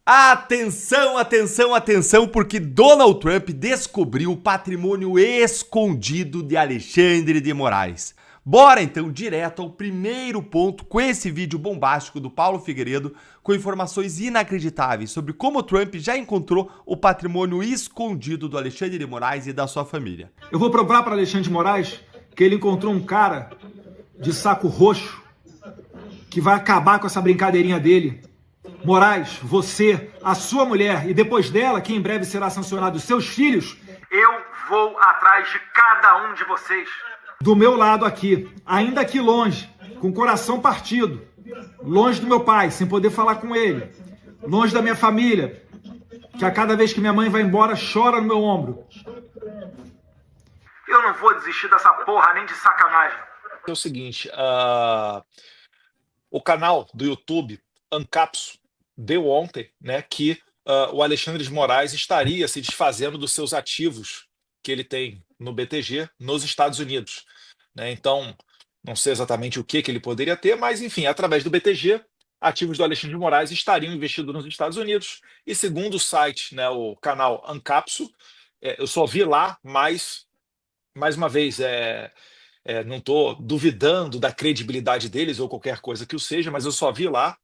Atenção, atenção, atenção, porque Donald Trump descobriu o patrimônio escondido de Alexandre de Moraes. Bora então direto ao primeiro ponto com esse vídeo bombástico do Paulo Figueiredo com informações inacreditáveis sobre como Trump já encontrou o patrimônio escondido do Alexandre de Moraes e da sua família. Eu vou provar para Alexandre de Moraes que ele encontrou um cara de saco roxo que vai acabar com essa brincadeirinha dele. Moraes, você, a sua mulher e depois dela, que em breve será sancionado, os seus filhos, eu vou atrás de cada um de vocês. Do meu lado aqui, ainda aqui longe, com o coração partido, longe do meu pai, sem poder falar com ele, longe da minha família, que a cada vez que minha mãe vai embora, chora no meu ombro. Eu não vou desistir dessa porra nem de sacanagem. É o seguinte, o canal do YouTube Ancapso deu ontem, né, que o Alexandre de Moraes estaria se desfazendo dos seus ativos que ele tem no BTG nos Estados Unidos, né? Então, não sei exatamente o que ele poderia ter, mas enfim, através do BTG, ativos do Alexandre de Moraes estariam investidos nos Estados Unidos. E segundo o site, né, o canal Ancapso, eu só vi lá, mas mais uma vez, não estou duvidando da credibilidade deles ou qualquer coisa que o seja, mas eu só vi lá,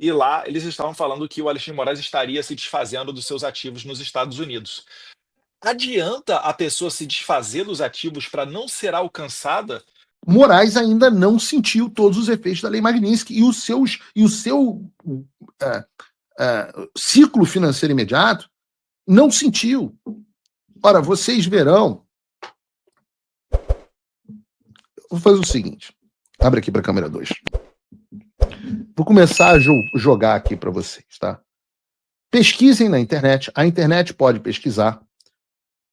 e lá eles estavam falando que o Alexandre de Moraes estaria se desfazendo dos seus ativos nos Estados Unidos. Adianta a pessoa se desfazer dos ativos para não ser alcançada? Moraes ainda não sentiu todos os efeitos da Lei Magnitsky e o seu ciclo financeiro imediato não sentiu. Ora, vocês verão. Vou fazer o seguinte. Abre aqui para a câmera 2. Vou começar a jogar aqui para vocês, tá? Pesquisem na internet. A internet pode pesquisar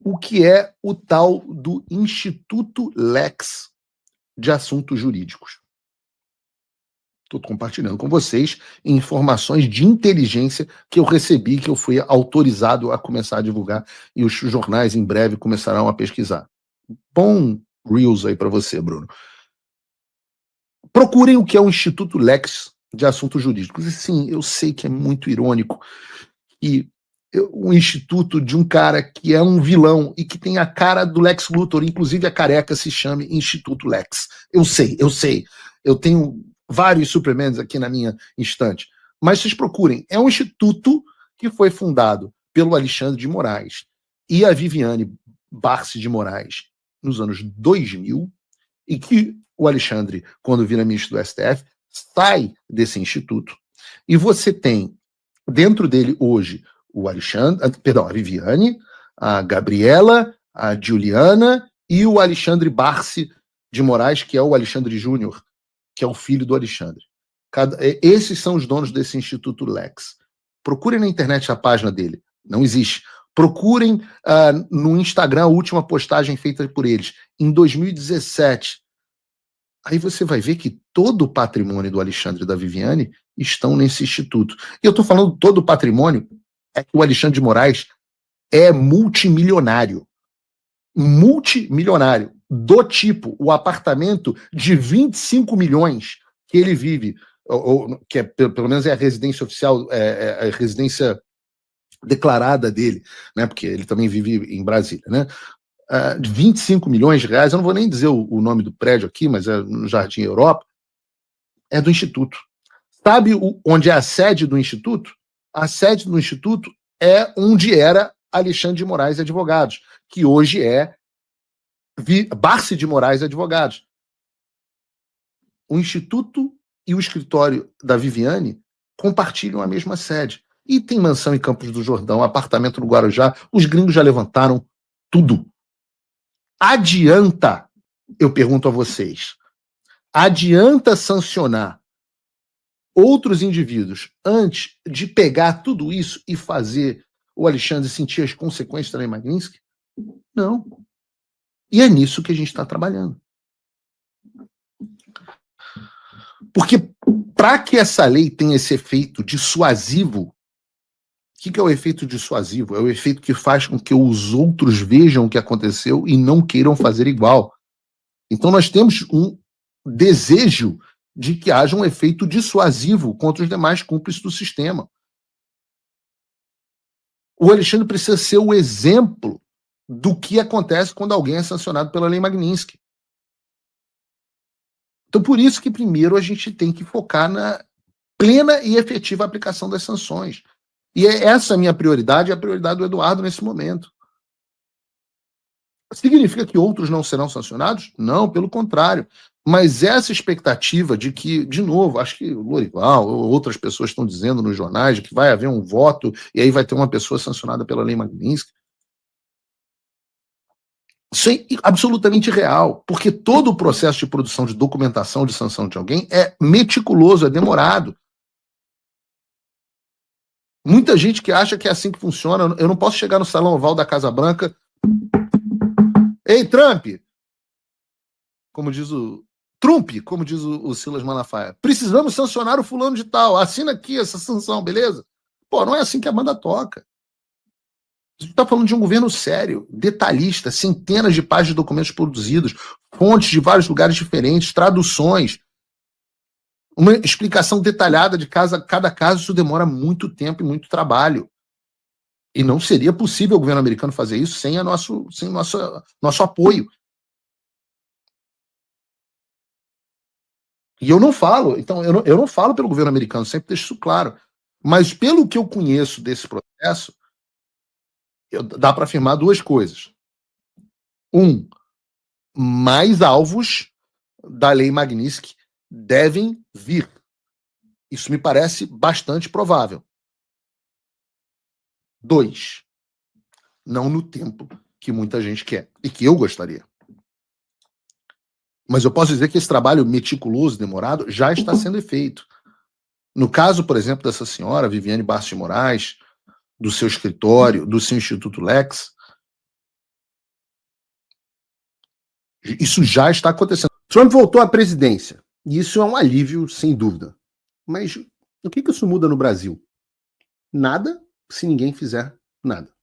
o que é o tal do Instituto Lex de Assuntos Jurídicos. Estou compartilhando com vocês informações de inteligência que eu recebi, que eu fui autorizado a começar a divulgar, e os jornais em breve começarão a pesquisar. Bom Reels aí para você, Bruno. Procurem o que é o Instituto Lex de Assuntos Jurídicos. Sim, eu sei que é muito irônico e um instituto de um cara que é um vilão e que tem a cara do Lex Luthor, inclusive a careca se chame Instituto Lex. Eu sei. Eu tenho vários Supermans aqui na minha estante. Mas vocês procurem. É um instituto que foi fundado pelo Alexandre de Moraes e a Viviane Barsi de Moraes nos anos 2000, e que o Alexandre, quando vira ministro do STF, sai desse instituto. E você tem dentro dele hoje o Alexandre, perdão, a Viviane, a Gabriela, a Juliana e o Alexandre Barsi de Moraes, que é o Alexandre Júnior, que é o filho do Alexandre. Esses são os donos desse Instituto Lex. Procurem na internet a página dele. Não existe. Procurem no Instagram a última postagem feita por eles, em 2017. Aí você vai ver que todo o patrimônio do Alexandre e da Viviane estão nesse instituto. E eu estou falando todo o patrimônio, é que o Alexandre de Moraes é multimilionário. Multimilionário. Do tipo, o apartamento de 25 milhões que ele vive, que é, pelo menos é a residência oficial, é a residência declarada dele, né? Porque ele também vive em Brasília, né? 25 milhões de reais, eu não vou nem dizer o nome do prédio aqui, mas é no Jardim Europa, é do Instituto. Sabe onde é a sede do Instituto? A sede do Instituto é onde era Alexandre de Moraes Advogados, que hoje é Barsi de Moraes Advogados. O Instituto e o escritório da Viviane compartilham a mesma sede. E tem mansão em Campos do Jordão, apartamento no Guarujá, os gringos já levantaram tudo. Adianta, eu pergunto a vocês, adianta sancionar outros indivíduos antes de pegar tudo isso e fazer o Alexandre sentir as consequências da Lei Magnitsky? Não. E é nisso que a gente está trabalhando. Porque para que essa lei tenha esse efeito dissuasivo, o que é o efeito dissuasivo? É o efeito que faz com que os outros vejam o que aconteceu e não queiram fazer igual. Então nós temos um desejo de que haja um efeito dissuasivo contra os demais cúmplices do sistema. O Alexandre precisa ser o exemplo do que acontece quando alguém é sancionado pela Lei Magnitsky. Então, por isso que primeiro a gente tem que focar na plena e efetiva aplicação das sanções. E é essa a minha prioridade, é a prioridade do Eduardo nesse momento. Significa que outros não serão sancionados? Não, pelo contrário. Mas essa expectativa de que, de novo, acho que o Lorival ou outras pessoas estão dizendo nos jornais que vai haver um voto e aí vai ter uma pessoa sancionada pela Lei Magnitsky. Isso é absolutamente real, porque todo o processo de produção de documentação de sanção de alguém é meticuloso, é demorado. Muita gente que acha que é assim que funciona. Eu não posso chegar no Salão Oval da Casa Branca. Ei, Trump! Como diz o Silas Malafaia. Precisamos sancionar o fulano de tal. Assina aqui essa sanção, beleza? Pô, não é assim que a banda toca. A gente está falando de um governo sério, detalhista, centenas de páginas de documentos produzidos, fontes de vários lugares diferentes, traduções, uma explicação detalhada de cada caso. Isso demora muito tempo e muito trabalho. E não seria possível o governo americano fazer isso sem nosso apoio. E eu não falo, então, eu não falo pelo governo americano, sempre deixo isso claro. Mas pelo que eu conheço desse processo, dá para afirmar duas coisas. Mais alvos da Lei Magnitsky devem vir. Isso me parece bastante provável. 2, não no tempo que muita gente quer e que eu gostaria. Mas eu posso dizer que esse trabalho meticuloso, demorado, já está sendo feito. No caso, por exemplo, dessa senhora, Viviane Bastos de Moraes, do seu escritório, do seu Instituto Lex, isso já está acontecendo. Trump voltou à presidência, e isso é um alívio, sem dúvida. Mas o que isso muda no Brasil? Nada, se ninguém fizer nada.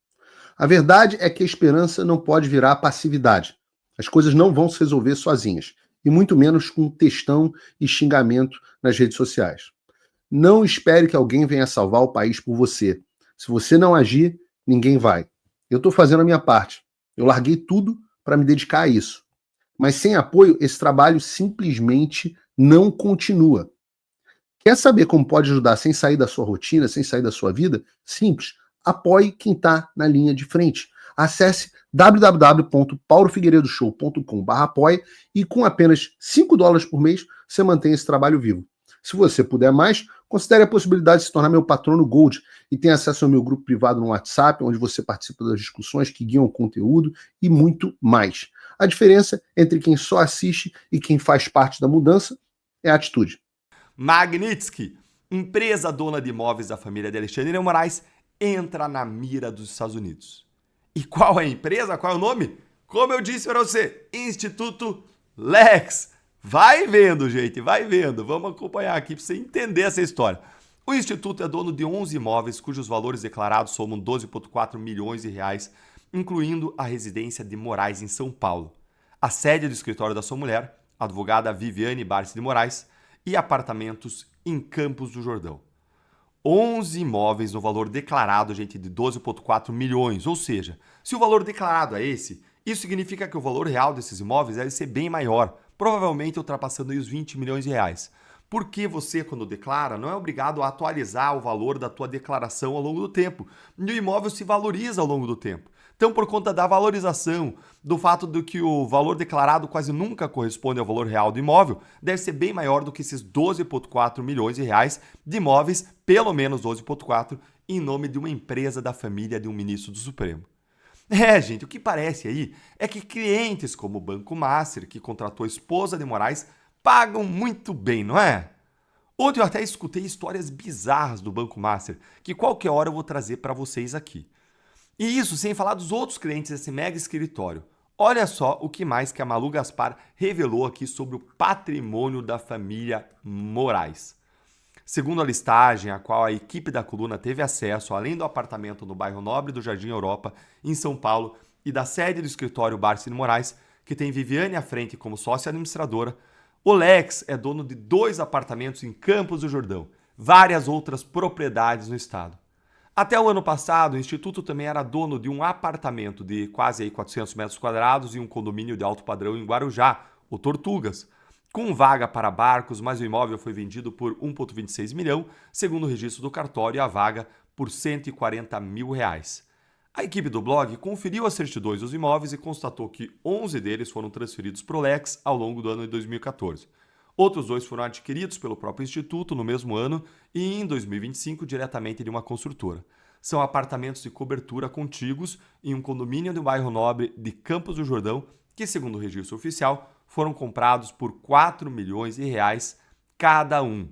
A verdade é que a esperança não pode virar passividade. As coisas não vão se resolver sozinhas, e muito menos com textão e xingamento nas redes sociais. Não espere que alguém venha salvar o país por você. Se você não agir, ninguém vai. Eu estou fazendo a minha parte. Eu larguei tudo para me dedicar a isso. Mas sem apoio, esse trabalho simplesmente não continua. Quer saber como pode ajudar sem sair da sua rotina, sem sair da sua vida? Simples. Apoie quem está na linha de frente. Acesse www.paulofigueiredoshow.com/apoie e com apenas $5 por mês você mantém esse trabalho vivo. Se você puder mais, considere a possibilidade de se tornar meu patrono Gold e tenha acesso ao meu grupo privado no WhatsApp, onde você participa das discussões que guiam o conteúdo e muito mais. A diferença entre quem só assiste e quem faz parte da mudança é a atitude. Magnitsky, empresa dona de imóveis da família de Alexandre de Moraes, entra na mira dos Estados Unidos. E qual é a empresa? Qual é o nome? Como eu disse para você, Instituto Lex. Vai vendo, gente, vai vendo. Vamos acompanhar aqui para você entender essa história. O Instituto é dono de 11 imóveis cujos valores declarados somam 12,4 milhões de reais, incluindo a residência de Moraes em São Paulo, a sede do escritório da sua mulher, a advogada Viviane Bastos de Moraes, e apartamentos em Campos do Jordão. 11 imóveis no valor declarado, gente, de 12,4 milhões. Ou seja, se o valor declarado é esse, isso significa que o valor real desses imóveis deve ser bem maior, provavelmente ultrapassando aí os 20 milhões de reais. Porque você, quando declara, não é obrigado a atualizar o valor da tua declaração ao longo do tempo. E o imóvel se valoriza ao longo do tempo. Então, por conta da valorização, do fato de que o valor declarado quase nunca corresponde ao valor real do imóvel, deve ser bem maior do que esses 12,4 milhões de reais de imóveis, pelo menos 12,4, em nome de uma empresa da família de um ministro do Supremo. Gente, o que parece aí é que clientes como o Banco Master, que contratou a esposa de Moraes, pagam muito bem, não é? Ontem eu até escutei histórias bizarras do Banco Master, que qualquer hora eu vou trazer para vocês aqui. E isso sem falar dos outros clientes desse mega escritório. Olha só o que mais que a Malu Gaspar revelou aqui sobre o patrimônio da família Moraes. Segundo a listagem, a qual a equipe da coluna teve acesso, além do apartamento no bairro Nobre do Jardim Europa, em São Paulo, e da sede do escritório Bastos de Moraes, que tem Viviane à frente como sócia administradora, o Lex é dono de 2 apartamentos em Campos do Jordão, várias outras propriedades no estado. Até o ano passado, o Instituto também era dono de um apartamento de quase 400 metros quadrados e um condomínio de alto padrão em Guarujá, o Tortugas, com vaga para barcos, mas o imóvel foi vendido por 1,26 milhão, segundo o registro do cartório, e a vaga por R$140 mil. A equipe do blog conferiu as certidões dos imóveis e constatou que 11 deles foram transferidos para o Lex ao longo do ano de 2014. Outros 2 foram adquiridos pelo próprio Instituto no mesmo ano e em 2025 diretamente de uma construtora. São apartamentos de cobertura contíguos em um condomínio do bairro nobre de Campos do Jordão que, segundo o registro oficial, foram comprados por R$4 milhões cada um.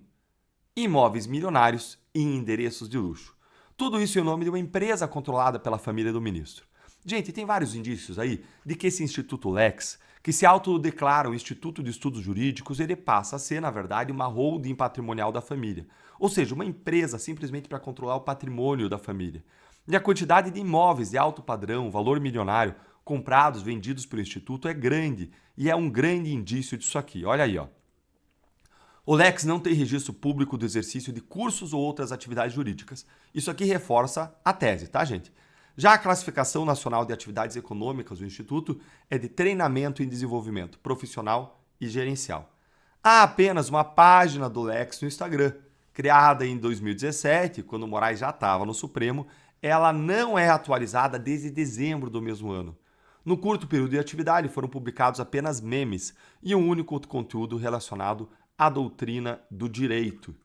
Imóveis milionários e endereços de luxo. Tudo isso em nome de uma empresa controlada pela família do ministro. Gente, tem vários indícios aí de que esse Instituto Lex, que se autodeclara o Instituto de Estudos Jurídicos, ele passa a ser, na verdade, uma holding patrimonial da família. Ou seja, uma empresa simplesmente para controlar o patrimônio da família. E a quantidade de imóveis de alto padrão, valor milionário, comprados, vendidos pelo Instituto é grande. E é um grande indício disso aqui. Olha aí, ó. O Lex não tem registro público do exercício de cursos ou outras atividades jurídicas. Isso aqui reforça a tese, tá, gente? Já a Classificação Nacional de Atividades Econômicas do Instituto é de treinamento e desenvolvimento profissional e gerencial. Há apenas uma página do Lex no Instagram, criada em 2017, quando o Moraes já estava no Supremo. Ela não é atualizada desde dezembro do mesmo ano. No curto período de atividade foram publicados apenas memes e um único conteúdo relacionado à doutrina do direito.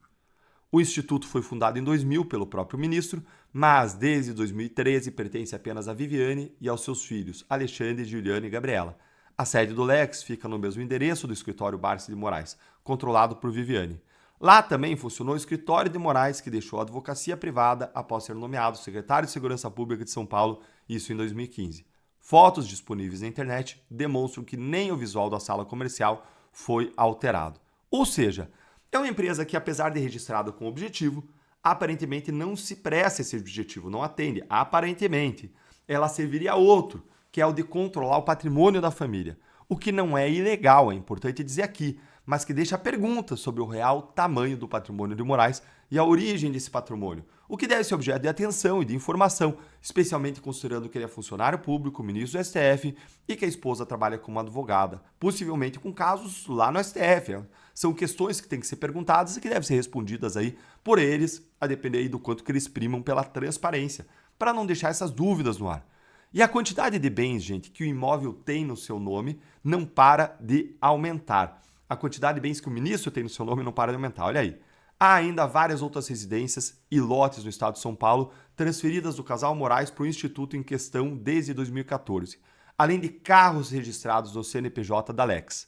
O Instituto foi fundado em 2000 pelo próprio ministro, mas desde 2013 pertence apenas a Viviane e aos seus filhos, Alexandre, Juliane e Gabriela. A sede do Lex fica no mesmo endereço do escritório Barsi de Moraes, controlado por Viviane. Lá também funcionou o escritório de Moraes, que deixou a advocacia privada após ser nomeado secretário de Segurança Pública de São Paulo, isso em 2015. Fotos disponíveis na internet demonstram que nem o visual da sala comercial foi alterado. Ou seja, é uma empresa que, apesar de registrada com objetivo, aparentemente não se presta a esse objetivo, não atende. Aparentemente, ela serviria a outro, que é o de controlar o patrimônio da família. O que não é ilegal, é importante dizer aqui, mas que deixa perguntas sobre o real tamanho do patrimônio de Moraes e a origem desse patrimônio, o que deve ser objeto de atenção e de informação, especialmente considerando que ele é funcionário público, ministro do STF e que a esposa trabalha como advogada, possivelmente com casos lá no STF. São questões que têm que ser perguntadas e que devem ser respondidas aí por eles, a depender aí do quanto que eles primam pela transparência, para não deixar essas dúvidas no ar. E a quantidade de bens, gente, que o imóvel tem no seu nome não para de aumentar. A quantidade de bens que o ministro tem no seu nome não para de aumentar, olha aí. Há ainda várias outras residências e lotes no estado de São Paulo transferidas do casal Moraes para o Instituto em questão desde 2014, além de carros registrados no CNPJ da Lex.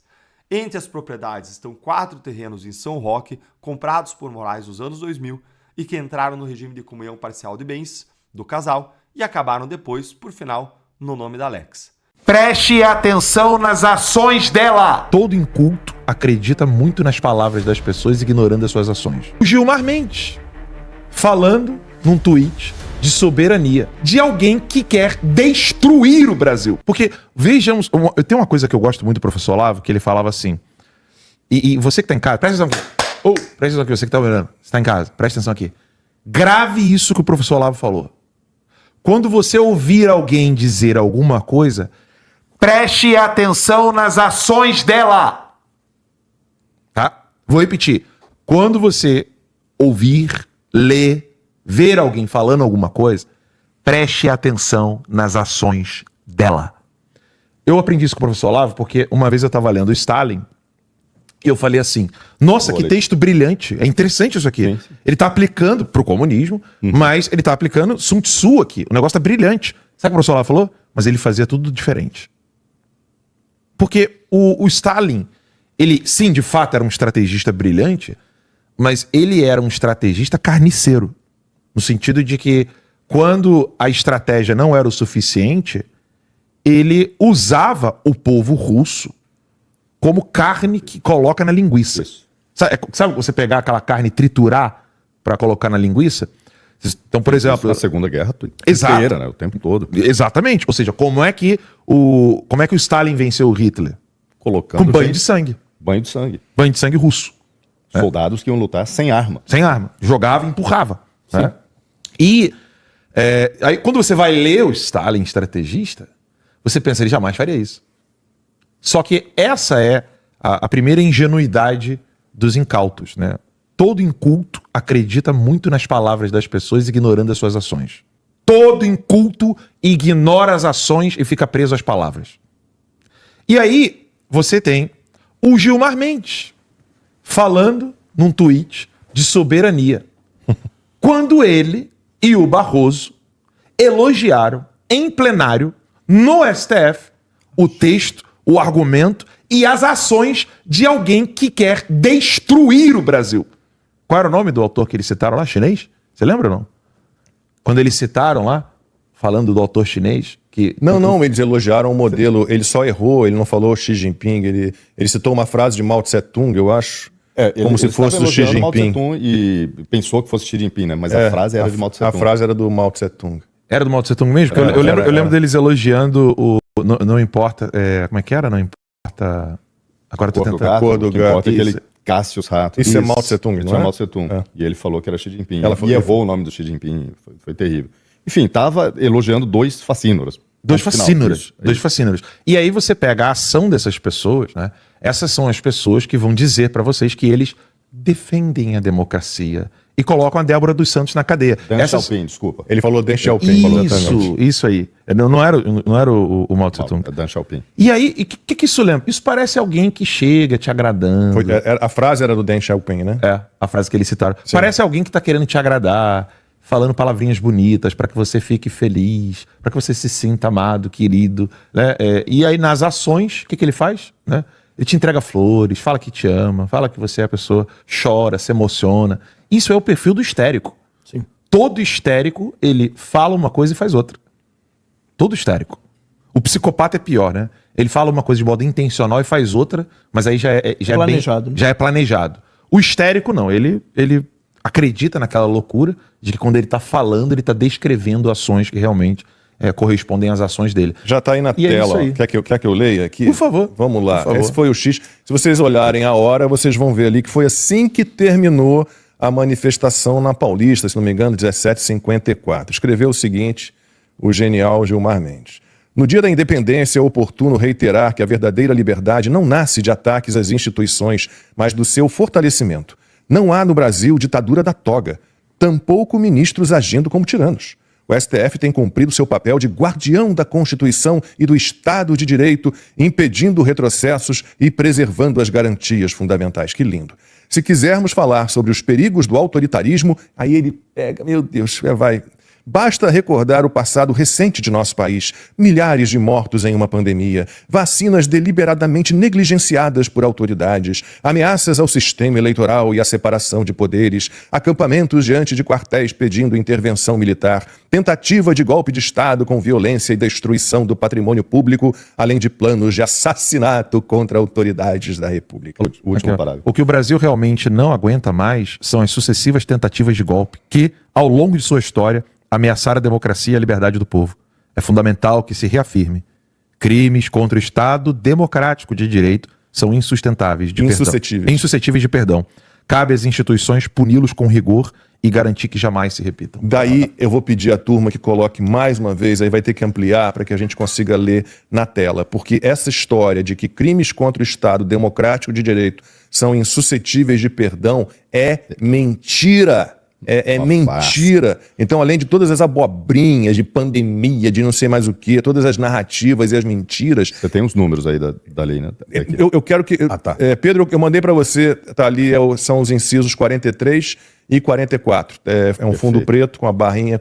Entre as propriedades estão 4 terrenos em São Roque, comprados por Moraes nos anos 2000 e que entraram no regime de comunhão parcial de bens do casal e acabaram depois, por final, no nome da Lex. Preste atenção nas ações dela! Todo inculto acredita muito nas palavras das pessoas, ignorando as suas ações. O Gilmar Mendes, falando num tweet de soberania de alguém que quer destruir o Brasil. Porque, vejamos, tem uma coisa que eu gosto muito do professor Olavo, que ele falava assim, e você que tá em casa, presta atenção aqui. Presta atenção aqui, você que tá olhando, você tá em casa, presta atenção aqui. Grave isso que o professor Olavo falou. Quando você ouvir alguém dizer alguma coisa, preste atenção nas ações dela. Tá? Vou repetir. Quando você ouvir, ler, ver alguém falando alguma coisa, preste atenção nas ações dela. Eu aprendi isso com o professor Olavo porque uma vez eu estava lendo Stalin e eu falei assim, nossa, que texto brilhante, é interessante isso aqui. Sim. Ele está aplicando pro comunismo, mas ele está aplicando Sun Tzu aqui, o negócio tá brilhante. Sabe o que o professor Olavo falou? Mas ele fazia tudo diferente. Porque o Stalin, ele, sim, de fato, era um estrategista brilhante, mas ele era um estrategista carniceiro. No sentido de que, quando a estratégia não era o suficiente, ele usava o povo russo como carne que coloca na linguiça. Sabe você pegar aquela carne e triturar para colocar na linguiça? Então, por exemplo... Na Segunda Guerra Exato. Inteira, né? O tempo todo. Exatamente. Ou seja, como é que o Stalin venceu o Hitler? Colocando com banho de sangue. Banho de sangue. Banho de sangue russo. Soldados que iam lutar sem arma. Sem arma. Jogava e empurrava. Né? E Aí quando você vai ler o Stalin estrategista, você pensa, ele jamais faria isso. Só que essa é a primeira ingenuidade dos incautos, né? Todo inculto acredita muito nas palavras das pessoas, ignorando as suas ações. Todo inculto ignora as ações e fica preso às palavras. E aí você tem o Gilmar Mendes falando num tweet de soberania, quando ele e o Barroso elogiaram em plenário, no STF, o texto, o argumento e as ações de alguém que quer destruir o Brasil. Qual era o nome do autor que eles citaram lá? Chinês? Você lembra ou não? Quando eles citaram lá, falando do autor chinês, que... Não, eles elogiaram o modelo, ele só errou, ele não falou Xi Jinping, ele citou uma frase de Mao Tse Tung, eu acho, como se fosse do Xi Jinping. Mao Tse Tung e pensou que fosse Xi Jinping, né? Mas a frase era de Mao Tse Tung. A frase era do Mao Tse Tung. Era do Mao Tse Tung mesmo? Porque eu lembro deles elogiando o... Não importa... como é que era? Não importa... Agora eu tô tentando... A cor do gato. Aquele Cassius Rato. Isso é Mao Tse Tung, Isso não é é? Mao Tse Tung. É. E ele falou que era Xi Jinping. Ela E errou o nome do Xi Jinping. Foi terrível. Enfim, tava elogiando dois fascínoras. Dois No final, fascínoras. isso. Dois fascínoras. E aí você pega a ação dessas pessoas, né? Essas são as pessoas que vão dizer pra vocês que eles defendem a democracia e colocam a Débora dos Santos na cadeia. Deng Xiaoping, desculpa. Ele falou Deng Xiaoping. falou exatamente. Isso aí. Não era o Mao Tse Tung. Deng Xiaoping. E aí, o que isso lembra? Isso parece alguém que chega te agradando. A frase era do Deng Xiaoping, né? É, a frase que eles citaram. Parece alguém que tá querendo te agradar, falando palavrinhas bonitas para que você fique feliz, para que você se sinta amado, querido, né? E aí nas ações, o que ele faz? Né? Ele te entrega flores, fala que te ama, fala que você é a pessoa, chora, se emociona. Isso é o perfil do histérico. Sim. Todo histérico, ele fala uma coisa e faz outra. Todo histérico. O psicopata é pior, né? Ele fala uma coisa de modo intencional e faz outra, mas aí já é planejado, né? Já é planejado. O histérico não, ele acredita naquela loucura de que quando ele tá falando, ele tá descrevendo ações que realmente correspondem às ações dele. Já tá aí na E é isso tela. aí. Quer que eu leia aqui? Por favor. Vamos lá. Por favor. Esse foi o X. Se vocês olharem a hora, vocês vão ver ali que foi assim que terminou a manifestação na Paulista, se não me engano, 17h54. Escreveu o seguinte, o genial Gilmar Mendes. No dia da independência é oportuno reiterar que a verdadeira liberdade não nasce de ataques às instituições, mas do seu fortalecimento. Não há no Brasil ditadura da toga, tampouco ministros agindo como tiranos. O STF tem cumprido seu papel de guardião da Constituição e do Estado de Direito, impedindo retrocessos e preservando as garantias fundamentais. Que lindo. Se quisermos falar sobre os perigos do autoritarismo, aí ele pega, meu Deus, vai... Basta recordar o passado recente de nosso país. Milhares de mortos em uma pandemia, vacinas deliberadamente negligenciadas por autoridades, ameaças ao sistema eleitoral e à separação de poderes, acampamentos diante de quartéis pedindo intervenção militar, tentativa de golpe de Estado com violência e destruição do patrimônio público, além de planos de assassinato contra autoridades da República. O último parágrafo. O que o Brasil realmente não aguenta mais são as sucessivas tentativas de golpe que, ao longo de sua história, ameaçar a democracia e a liberdade do povo. É fundamental que se reafirme. Crimes contra o Estado democrático de direito são insustentáveis de perdão. Insuscetíveis de perdão. Cabe às instituições puni-los com rigor e garantir que jamais se repitam. Daí eu vou pedir à turma que coloque mais uma vez, aí vai ter que ampliar para que a gente consiga ler na tela, porque essa história de que crimes contra o Estado democrático de direito são insuscetíveis de perdão é mentira. É mentira. Então, além de todas as abobrinhas de pandemia, de não sei mais o que, todas as narrativas e as mentiras... Você tem uns números aí da lei, né? Eu quero que... tá. Pedro, eu mandei para você, tá ali, são os incisos 43 e 44. É um fundo preto com a barrinha,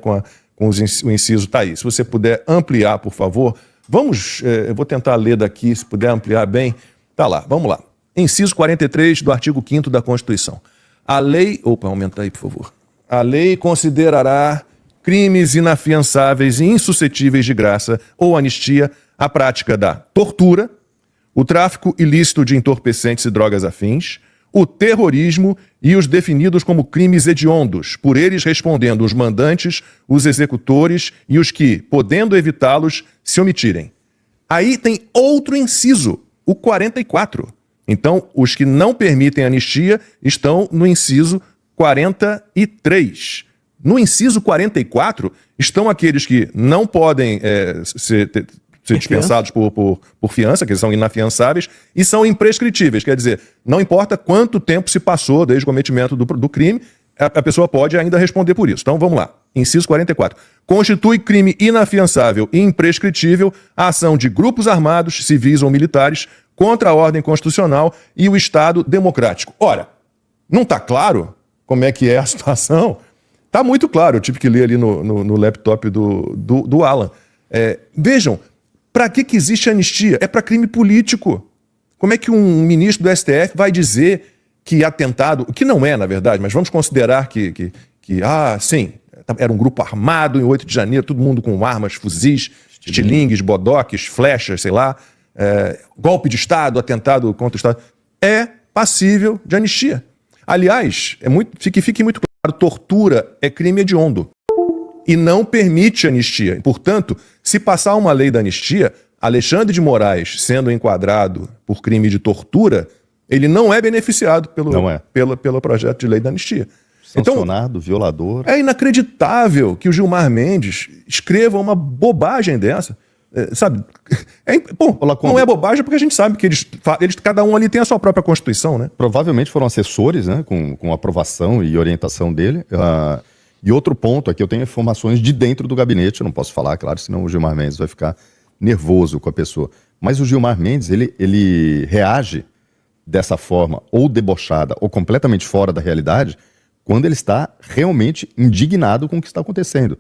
o inciso tá aí. Se você puder ampliar, por favor. Vamos, eu vou tentar ler daqui, se puder ampliar bem. Tá lá, vamos lá. Inciso 43 do artigo 5º da Constituição. A lei... Opa, aumenta aí, por favor. A lei considerará crimes inafiançáveis e insuscetíveis de graça ou anistia a prática da tortura, o tráfico ilícito de entorpecentes e drogas afins, o terrorismo e os definidos como crimes hediondos, por eles respondendo os mandantes, os executores e os que, podendo evitá-los, se omitirem. Aí tem outro inciso, o 44. Então, os que não permitem anistia estão no inciso 43. No inciso 44 estão aqueles que não podem ser dispensados por fiança, que eles são inafiançáveis, e são imprescritíveis. Quer dizer, não importa quanto tempo se passou desde o cometimento do crime, a pessoa pode ainda responder por isso. Então, vamos lá. Inciso 44. Constitui crime inafiançável e imprescritível a ação de grupos armados, civis ou militares, contra a ordem constitucional e o Estado democrático. Ora, não está claro como é que é a situação? Está muito claro. Eu tive que ler ali no laptop do Alan. Vejam, para que existe anistia? É para crime político. Como é que um ministro do STF vai dizer que atentado, o que não é, na verdade, mas vamos considerar que sim, era um grupo armado em 8 de janeiro, todo mundo com armas, fuzis, estilingues, bodoques, flechas, sei lá, golpe de Estado, atentado contra o Estado, é passível de anistia. Aliás, fique muito claro, tortura é crime hediondo e não permite anistia. Portanto, se passar uma lei da anistia, Alexandre de Moraes, sendo enquadrado por crime de tortura, ele não é beneficiado pelo projeto de lei da anistia. Sancionado, violador. É inacreditável que o Gilmar Mendes escreva uma bobagem dessa. Sabe? Não é bobagem porque a gente sabe que eles cada um ali tem a sua própria Constituição, né? Provavelmente foram assessores, né, com aprovação e orientação dele. E outro ponto é que eu tenho informações de dentro do gabinete, eu não posso falar, claro, senão o Gilmar Mendes vai ficar nervoso com a pessoa. Mas o Gilmar Mendes, ele reage dessa forma, ou debochada, ou completamente fora da realidade, quando ele está realmente indignado com o que está acontecendo.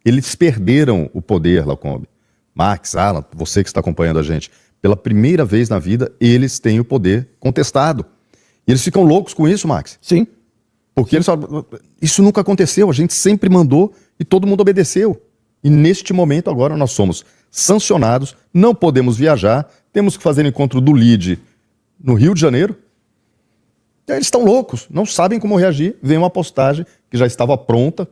Eles perderam o poder, Lacombe. Max, Alan, você que está acompanhando a gente, pela primeira vez na vida, eles têm o poder contestado. E eles ficam loucos com isso, Max. Sim. Porque eles falam, isso nunca aconteceu, a gente sempre mandou e todo mundo obedeceu. E neste momento agora nós somos sancionados, não podemos viajar, temos que fazer encontro do LIDE no Rio de Janeiro. Eles estão loucos, não sabem como reagir. Vem uma postagem que já estava pronta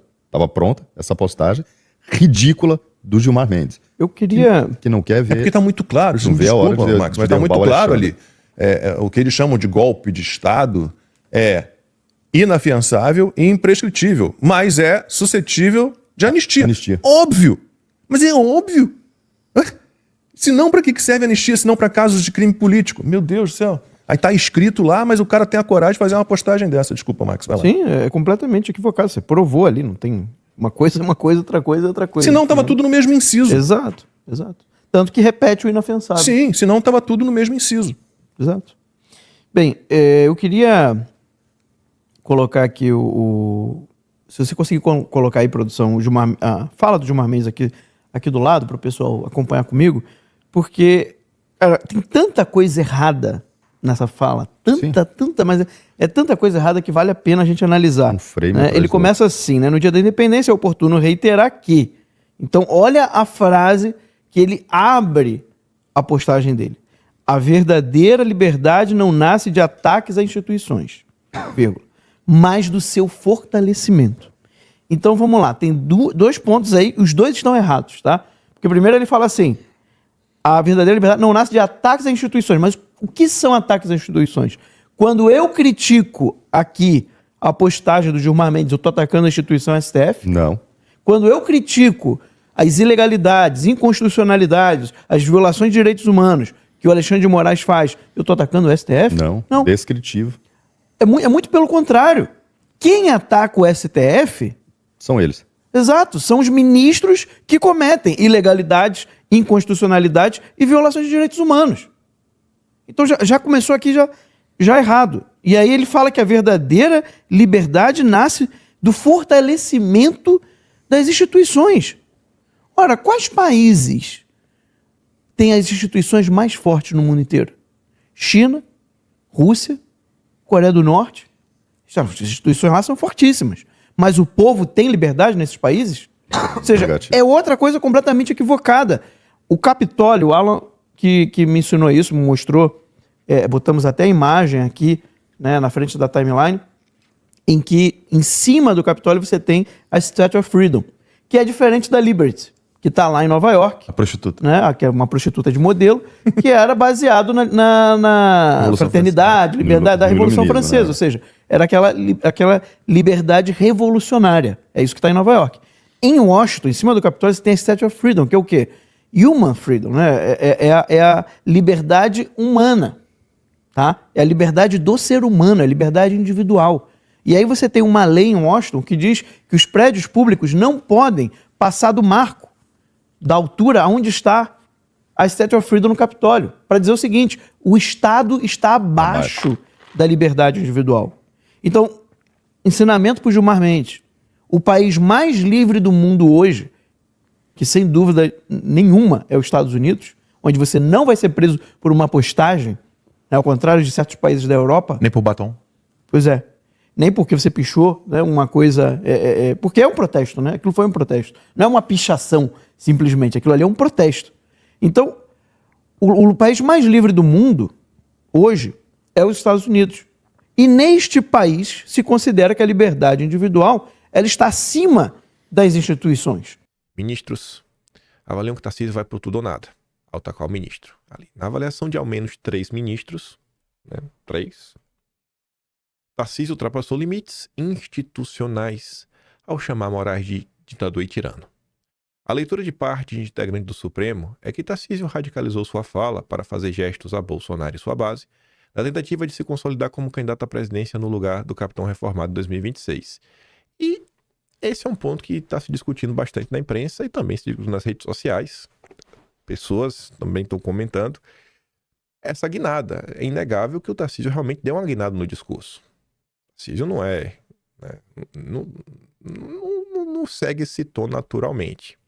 essa postagem, ridícula, do Gilmar Mendes. Eu queria... Que não quer ver... É porque está muito claro, não vê a hora de Max, mas está muito claro ali. O que eles chamam de golpe de Estado é inafiançável e imprescritível, mas é suscetível de anistia. Óbvio! Mas é óbvio! Se não, para que serve a anistia? Se não para casos de crime político? Meu Deus do céu! Aí tá escrito lá, mas o cara tem a coragem de fazer uma postagem dessa. Desculpa, Max, vai lá. Sim, é completamente equivocado. Você provou ali, não tem... Uma coisa, outra coisa, outra coisa. Senão tava tudo no mesmo inciso. Exato. Tanto que repete o inafiançável. Sim, senão tava tudo no mesmo inciso. Exato. Bem, eu queria colocar aqui se você conseguir colocar aí, produção, a fala do Gilmar Mendes aqui do lado, para o pessoal acompanhar comigo, porque cara, tem tanta coisa errada nessa fala, tanta, mas é tanta coisa errada que vale a pena a gente analisar. Né? Ele começa assim, né? No dia da independência é oportuno reiterar que... Então, olha a frase que ele abre a postagem dele. A verdadeira liberdade não nasce de ataques a instituições, mas do seu fortalecimento. Então, vamos lá. Tem dois pontos aí, os dois estão errados, tá? Porque primeiro ele fala assim, a verdadeira liberdade não nasce de ataques a instituições, mas o que são ataques a instituições? Quando eu critico aqui a postagem do Gilmar Mendes, eu estou atacando a instituição STF? Não. Quando eu critico as ilegalidades, inconstitucionalidades, as violações de direitos humanos que o Alexandre de Moraes faz, eu estou atacando o STF? Não. Descritivo. É muito pelo contrário. Quem ataca o STF... São eles. Exato, são os ministros que cometem ilegalidades, inconstitucionalidades e violações de direitos humanos. Então já começou aqui já errado. E aí ele fala que a verdadeira liberdade nasce do fortalecimento das instituições. Ora, quais países têm as instituições mais fortes no mundo inteiro? China, Rússia, Coreia do Norte. As instituições lá são fortíssimas. Mas o povo tem liberdade nesses países? Ou seja, é outra coisa completamente equivocada. O Capitólio, o Alan que me ensinou isso, me mostrou, botamos até a imagem aqui, né, na frente da timeline, em que em cima do Capitólio você tem a Statue of Freedom, que é diferente da Liberty. que está lá em Nova York, A prostituta. né, que é uma prostituta de modelo, que era baseado na Revolução fraternidade, liberdade da No Revolução iluminismo, Francesa, né? ou seja, era aquela liberdade revolucionária. É isso que está em Nova York. Em Washington, em cima do Capitólio, você tem a Statue of Freedom, que é o quê? Human Freedom, né? É a liberdade humana, tá? É a liberdade do ser humano, é a liberdade individual. E aí você tem uma lei em Washington que diz que os prédios públicos não podem passar do marco da altura onde está a Statue of Freedom no Capitólio, para dizer o seguinte: o Estado está abaixo da liberdade individual. Então, ensinamento para o Gilmar Mendes: o país mais livre do mundo hoje, que sem dúvida nenhuma é os Estados Unidos, onde você não vai ser preso por uma postagem, né, ao contrário de certos países da Europa. Nem por batom. Pois é. Nem porque você pichou, né, uma coisa... porque é um protesto, né? Aquilo foi um protesto. Não é uma pichação, simplesmente. Aquilo ali é um protesto. Então, o país mais livre do mundo, hoje, é os Estados Unidos. E neste país se considera que a liberdade individual ela está acima das instituições. Ministros avaliam que Tarcísio vai por tudo ou nada, ao tacar o ministro. Ali, na avaliação de ao menos 3 ministros, né, 3, Tarcísio ultrapassou limites institucionais ao chamar Moraes de ditador e tirano. A leitura de parte de integrante do Supremo é que Tarcísio radicalizou sua fala para fazer gestos a Bolsonaro e sua base, na tentativa de se consolidar como candidato à presidência no lugar do capitão reformado em 2026. E esse é um ponto que está se discutindo bastante na imprensa e também se discute nas redes sociais. Pessoas também estão comentando essa guinada. É inegável que o Tarcísio realmente deu uma guinada no discurso. Tarcísio não é... né, não segue esse tom naturalmente.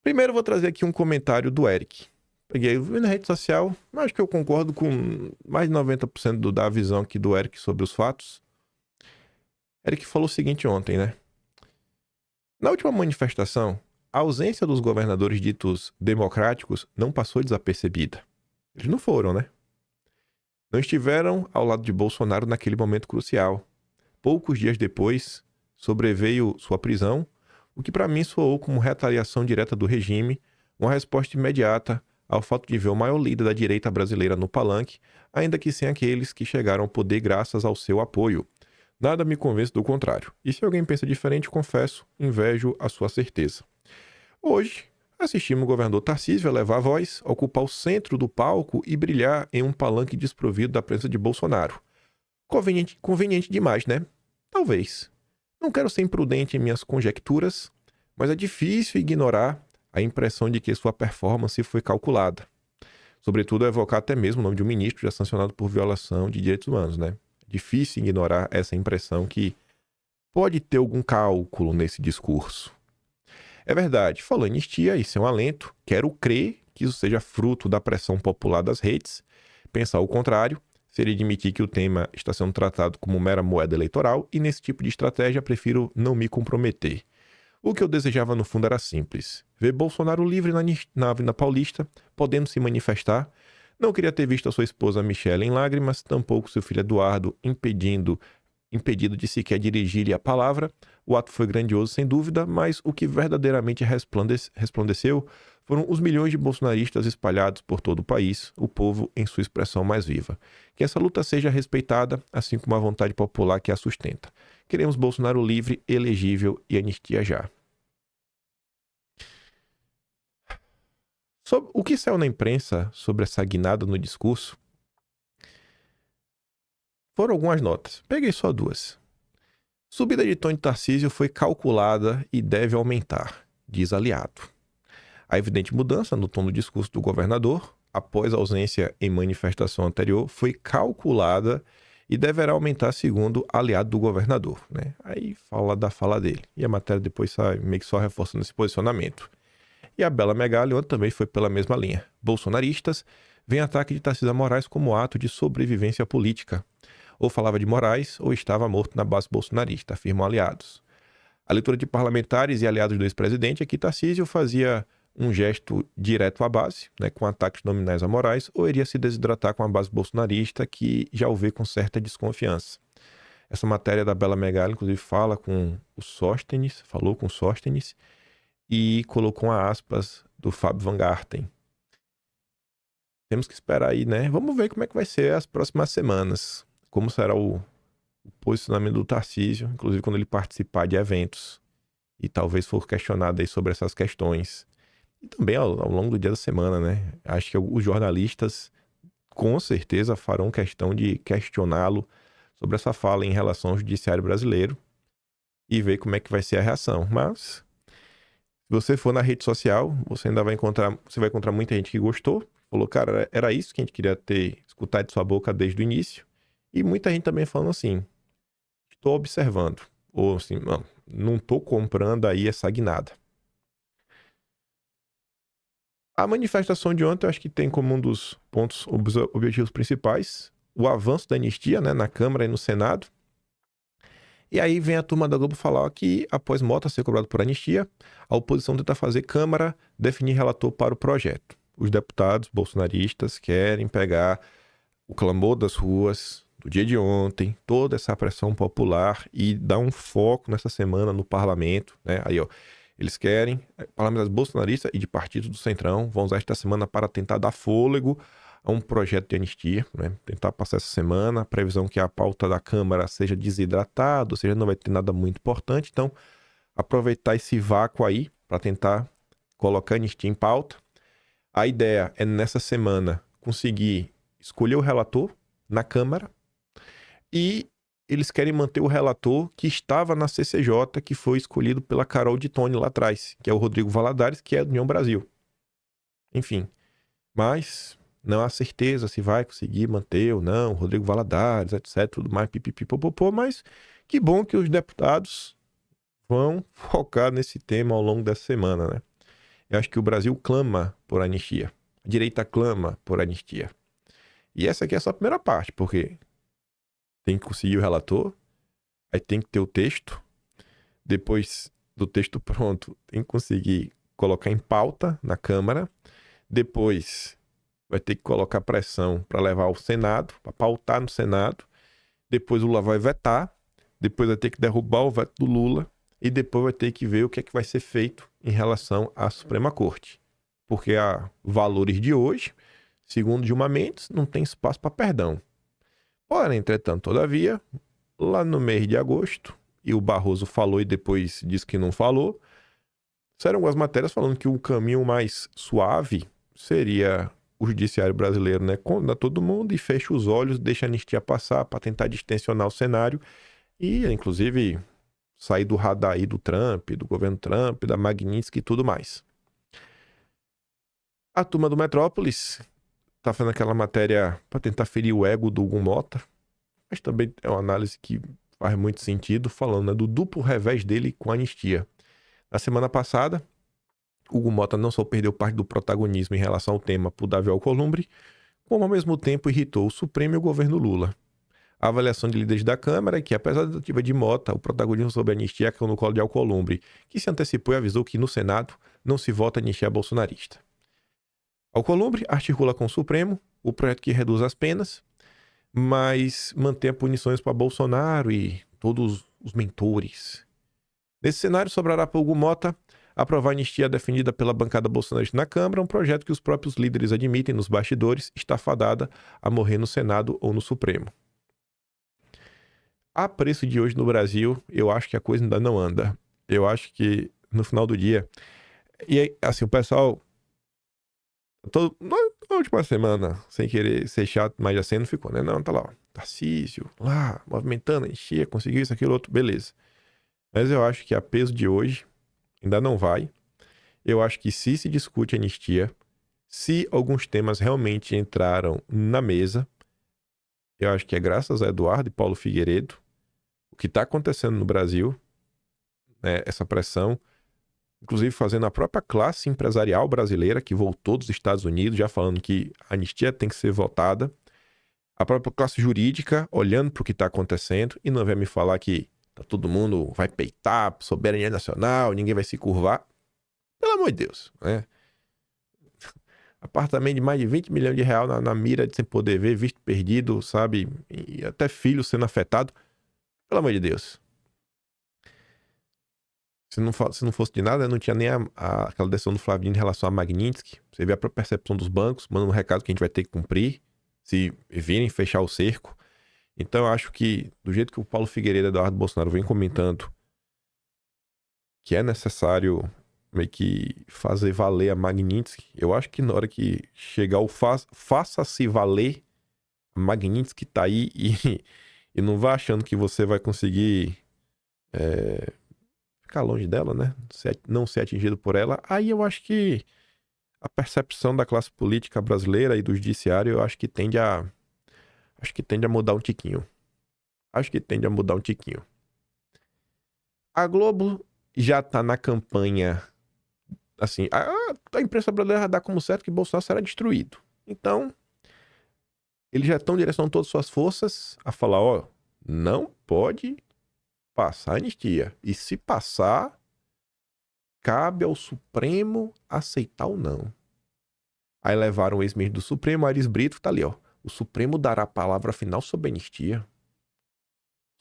Primeiro eu vou trazer aqui um comentário do Eric. Peguei na rede social, mas acho que eu concordo com mais de 90% da visão aqui do Eric sobre os fatos. Eric falou o seguinte ontem, né? Na última manifestação, a ausência dos governadores ditos democráticos não passou desapercebida. Eles não foram, né? Não estiveram ao lado de Bolsonaro naquele momento crucial. Poucos dias depois, sobreveio sua prisão, o que para mim soou como retaliação direta do regime, uma resposta imediata ao fato de ver o maior líder da direita brasileira no palanque, ainda que sem aqueles que chegaram ao poder graças ao seu apoio. Nada me convence do contrário. E se alguém pensa diferente, confesso, invejo a sua certeza. Hoje, assistimos o governador Tarcísio elevar a voz, ocupar o centro do palco e brilhar em um palanque desprovido da presença de Bolsonaro. Conveniente demais, né? Talvez. Não quero ser imprudente em minhas conjecturas, mas é difícil ignorar a impressão de que sua performance foi calculada. Sobretudo, evocar até mesmo o nome de um ministro já sancionado por violação de direitos humanos, né? Difícil ignorar essa impressão que pode ter algum cálculo nesse discurso. É verdade, falou anistia, isso é um alento. Quero crer que isso seja fruto da pressão popular das redes. Pensar o contrário seria admitir que o tema está sendo tratado como mera moeda eleitoral e nesse tipo de estratégia prefiro não me comprometer. O que eu desejava no fundo era simples. Ver Bolsonaro livre na Avenida Paulista, podendo se manifestar. Não queria ter visto a sua esposa Michelle em lágrimas, tampouco seu filho Eduardo impedido de sequer dirigir-lhe a palavra. O ato foi grandioso, sem dúvida, mas o que verdadeiramente resplandeceu foram os milhões de bolsonaristas espalhados por todo o país, o povo em sua expressão mais viva. Que essa luta seja respeitada, assim como a vontade popular que a sustenta. Queremos Bolsonaro livre, elegível e anistia já. Sobre o que saiu na imprensa sobre essa guinada no discurso, foram algumas notas. Peguei só 2. Subida de tom de Tarcísio foi calculada e deve aumentar, diz aliado. A evidente mudança no tom do discurso do governador, após a ausência em manifestação anterior, foi calculada e deverá aumentar segundo aliado do governador, né? Aí fala da fala dele. E a matéria depois sai meio que só reforçando esse posicionamento. E a Bela Megali também foi pela mesma linha. Bolsonaristas veem ataque de Tarcísio a Moraes como ato de sobrevivência política. Ou falava de Moraes ou estava morto na base bolsonarista, afirmam aliados. A leitura de parlamentares e aliados do ex-presidente é que Tarcísio fazia um gesto direto à base, né, com ataques nominais a Moraes, ou iria se desidratar com a base bolsonarista, que já o vê com certa desconfiança. Essa matéria da Bela Megali, inclusive, falou com o Sóstenes, e colocou uma aspas do Fábio Van Garten. Temos que esperar aí, né? Vamos ver como é que vai ser as próximas semanas. Como será o posicionamento do Tarcísio, inclusive quando ele participar de eventos e talvez for questionado aí sobre essas questões. E também ao longo do dia da semana, né? Acho que os jornalistas com certeza farão questão de questioná-lo sobre essa fala em relação ao judiciário brasileiro e ver como é que vai ser a reação. Mas se você for na rede social, você ainda vai encontrar muita gente que gostou, falou, cara, era isso que a gente queria ter escutado de sua boca desde o início. E muita gente também falando assim, estou observando, ou assim, não estou comprando aí essa guinada. A manifestação de ontem eu acho que tem como um dos pontos objetivos principais o avanço da anistia, né, na Câmara e no Senado. E aí vem a turma da Globo falar que após Mota ser cobrado por anistia, a oposição tenta fazer Câmara definir relator para o projeto. Os deputados bolsonaristas querem pegar o clamor das ruas do dia de ontem, toda essa pressão popular e dar um foco nessa semana no parlamento, né? Aí, ó, eles querem, parlamentares bolsonaristas e de partidos do Centrão vão usar esta semana para tentar dar fôlego a um projeto de anistia, né? Tentar passar essa semana, a previsão que a pauta da Câmara seja desidratada, ou seja, não vai ter nada muito importante, então aproveitar esse vácuo aí para tentar colocar a anistia em pauta. A ideia é nessa semana conseguir escolher o relator na Câmara e eles querem manter o relator que estava na CCJ, que foi escolhido pela Carol de Tone lá atrás, que é o Rodrigo Valadares, que é do União Brasil. Enfim, mas não há certeza se vai conseguir manter ou não, Rodrigo Valadares, etc, tudo mais, pipipipopopô, mas que bom que os deputados vão focar nesse tema ao longo dessa semana, né? Eu acho que o Brasil clama por anistia, a direita clama por anistia. E essa aqui é só a primeira parte, porque tem que conseguir o relator, aí tem que ter o texto, depois do texto pronto, tem que conseguir colocar em pauta na Câmara, depois vai ter que colocar pressão para levar ao Senado, para pautar no Senado, depois o Lula vai vetar, depois vai ter que derrubar o veto do Lula e depois vai ter que ver o que é que vai ser feito em relação à Suprema Corte. Porque há valores de hoje, segundo Gilmar Mendes, não tem espaço para perdão. Porém, entretanto, todavia, lá no mês de agosto, e o Barroso falou e depois disse que não falou, saíram algumas matérias falando que o caminho mais suave seria o judiciário brasileiro, né, condena todo mundo e fecha os olhos, deixa a anistia passar para tentar distensionar o cenário e, inclusive, sair do radar aí do Trump, do governo Trump, da Magnitsky e tudo mais. A turma do Metrópolis tá fazendo aquela matéria para tentar ferir o ego do Hugo Mota, mas também é uma análise que faz muito sentido, falando, né, do duplo revés dele com a anistia. Na semana passada, Hugo Mota não só perdeu parte do protagonismo em relação ao tema por Davi Alcolumbre, como ao mesmo tempo irritou o Supremo e o governo Lula. A avaliação de líderes da Câmara é que, apesar da tentativa de Mota, o protagonismo sobre a anistia caiu no colo de Alcolumbre, que se antecipou e avisou que no Senado não se vota anistia bolsonarista. Alcolumbre articula com o Supremo o projeto que reduz as penas, mas mantém punições para Bolsonaro e todos os mentores. Nesse cenário, sobrará para Hugo Mota aprovar a anistia defendida pela bancada bolsonarista na Câmara, um projeto que os próprios líderes admitem nos bastidores está fadada a morrer no Senado ou no Supremo. A preço de hoje no Brasil, eu acho que a coisa ainda não anda. Eu acho que no final do dia... E aí, assim, o pessoal... Na última semana, sem querer ser chato, mas assim não ficou, né? Não, tá lá, ó, Tarcísio, lá, movimentando, enchia, conseguiu isso, aquilo, outro, beleza. Mas eu acho que a peso de hoje ainda não vai. Eu acho que se discute anistia, se alguns temas realmente entraram na mesa, eu acho que é graças a Eduardo e Paulo Figueiredo, o que está acontecendo no Brasil, né, essa pressão, inclusive fazendo a própria classe empresarial brasileira, que voltou dos Estados Unidos, já falando que a anistia tem que ser votada, a própria classe jurídica olhando para o que está acontecendo, e não vai me falar que todo mundo vai peitar, soberania nacional, ninguém vai se curvar. Pelo amor de Deus, né? Apartamento de mais de 20 milhões de reais na mira de sem poder ver, visto perdido, sabe? E até filho sendo afetado. Pelo amor de Deus. Se não fosse de nada, não tinha nem aquela decisão do Flávio Dino em relação a Magnitsky. Você vê a própria percepção dos bancos, mandando um recado que a gente vai ter que cumprir se virem fechar o cerco. Então eu acho que, do jeito que o Paulo Figueiredo e Eduardo Bolsonaro vem comentando, que é necessário meio que fazer valer a Magnitsky, eu acho que na hora que chegar o faça-se valer, a Magnitsky tá aí e não vá achando que você vai conseguir ficar longe dela, né? Não ser atingido por ela. Aí eu acho que a percepção da classe política brasileira e do judiciário, eu acho que tende a mudar um tiquinho. A Globo já tá na campanha, assim, a imprensa brasileira dá como certo que Bolsonaro será destruído. Então, eles já estão direcionando todas as suas forças a falar, ó, não pode passar a anistia. E se passar, cabe ao Supremo aceitar ou não. Aí levaram o ex-ministro do Supremo, Aires Brito, tá ali, ó. O Supremo dará a palavra final sobre a anistia.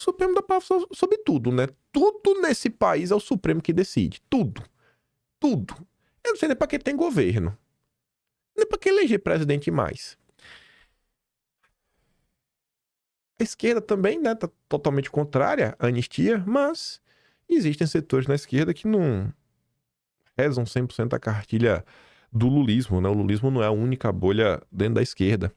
O Supremo dá a palavra sobre tudo, né? Tudo nesse país é o Supremo que decide. Tudo. Eu não sei nem pra que tem governo. Nem pra que eleger presidente mais. A esquerda também, né, tá totalmente contrária à anistia, mas existem setores na esquerda que não rezam 100% a cartilha do lulismo, né? O lulismo não é a única bolha dentro da esquerda.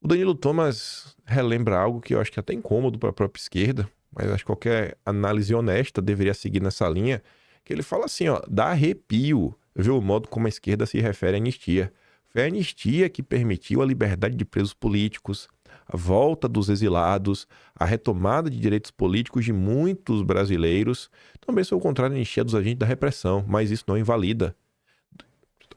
O Danilo Thomas relembra algo que eu acho que é até incômodo para a própria esquerda, mas acho que qualquer análise honesta deveria seguir nessa linha, que ele fala assim, ó, dá arrepio ver o modo como a esquerda se refere à anistia. Foi a anistia que permitiu a liberdade de presos políticos, a volta dos exilados, a retomada de direitos políticos de muitos brasileiros. Também sou contrário à anistia dos agentes da repressão, mas isso não invalida. Tá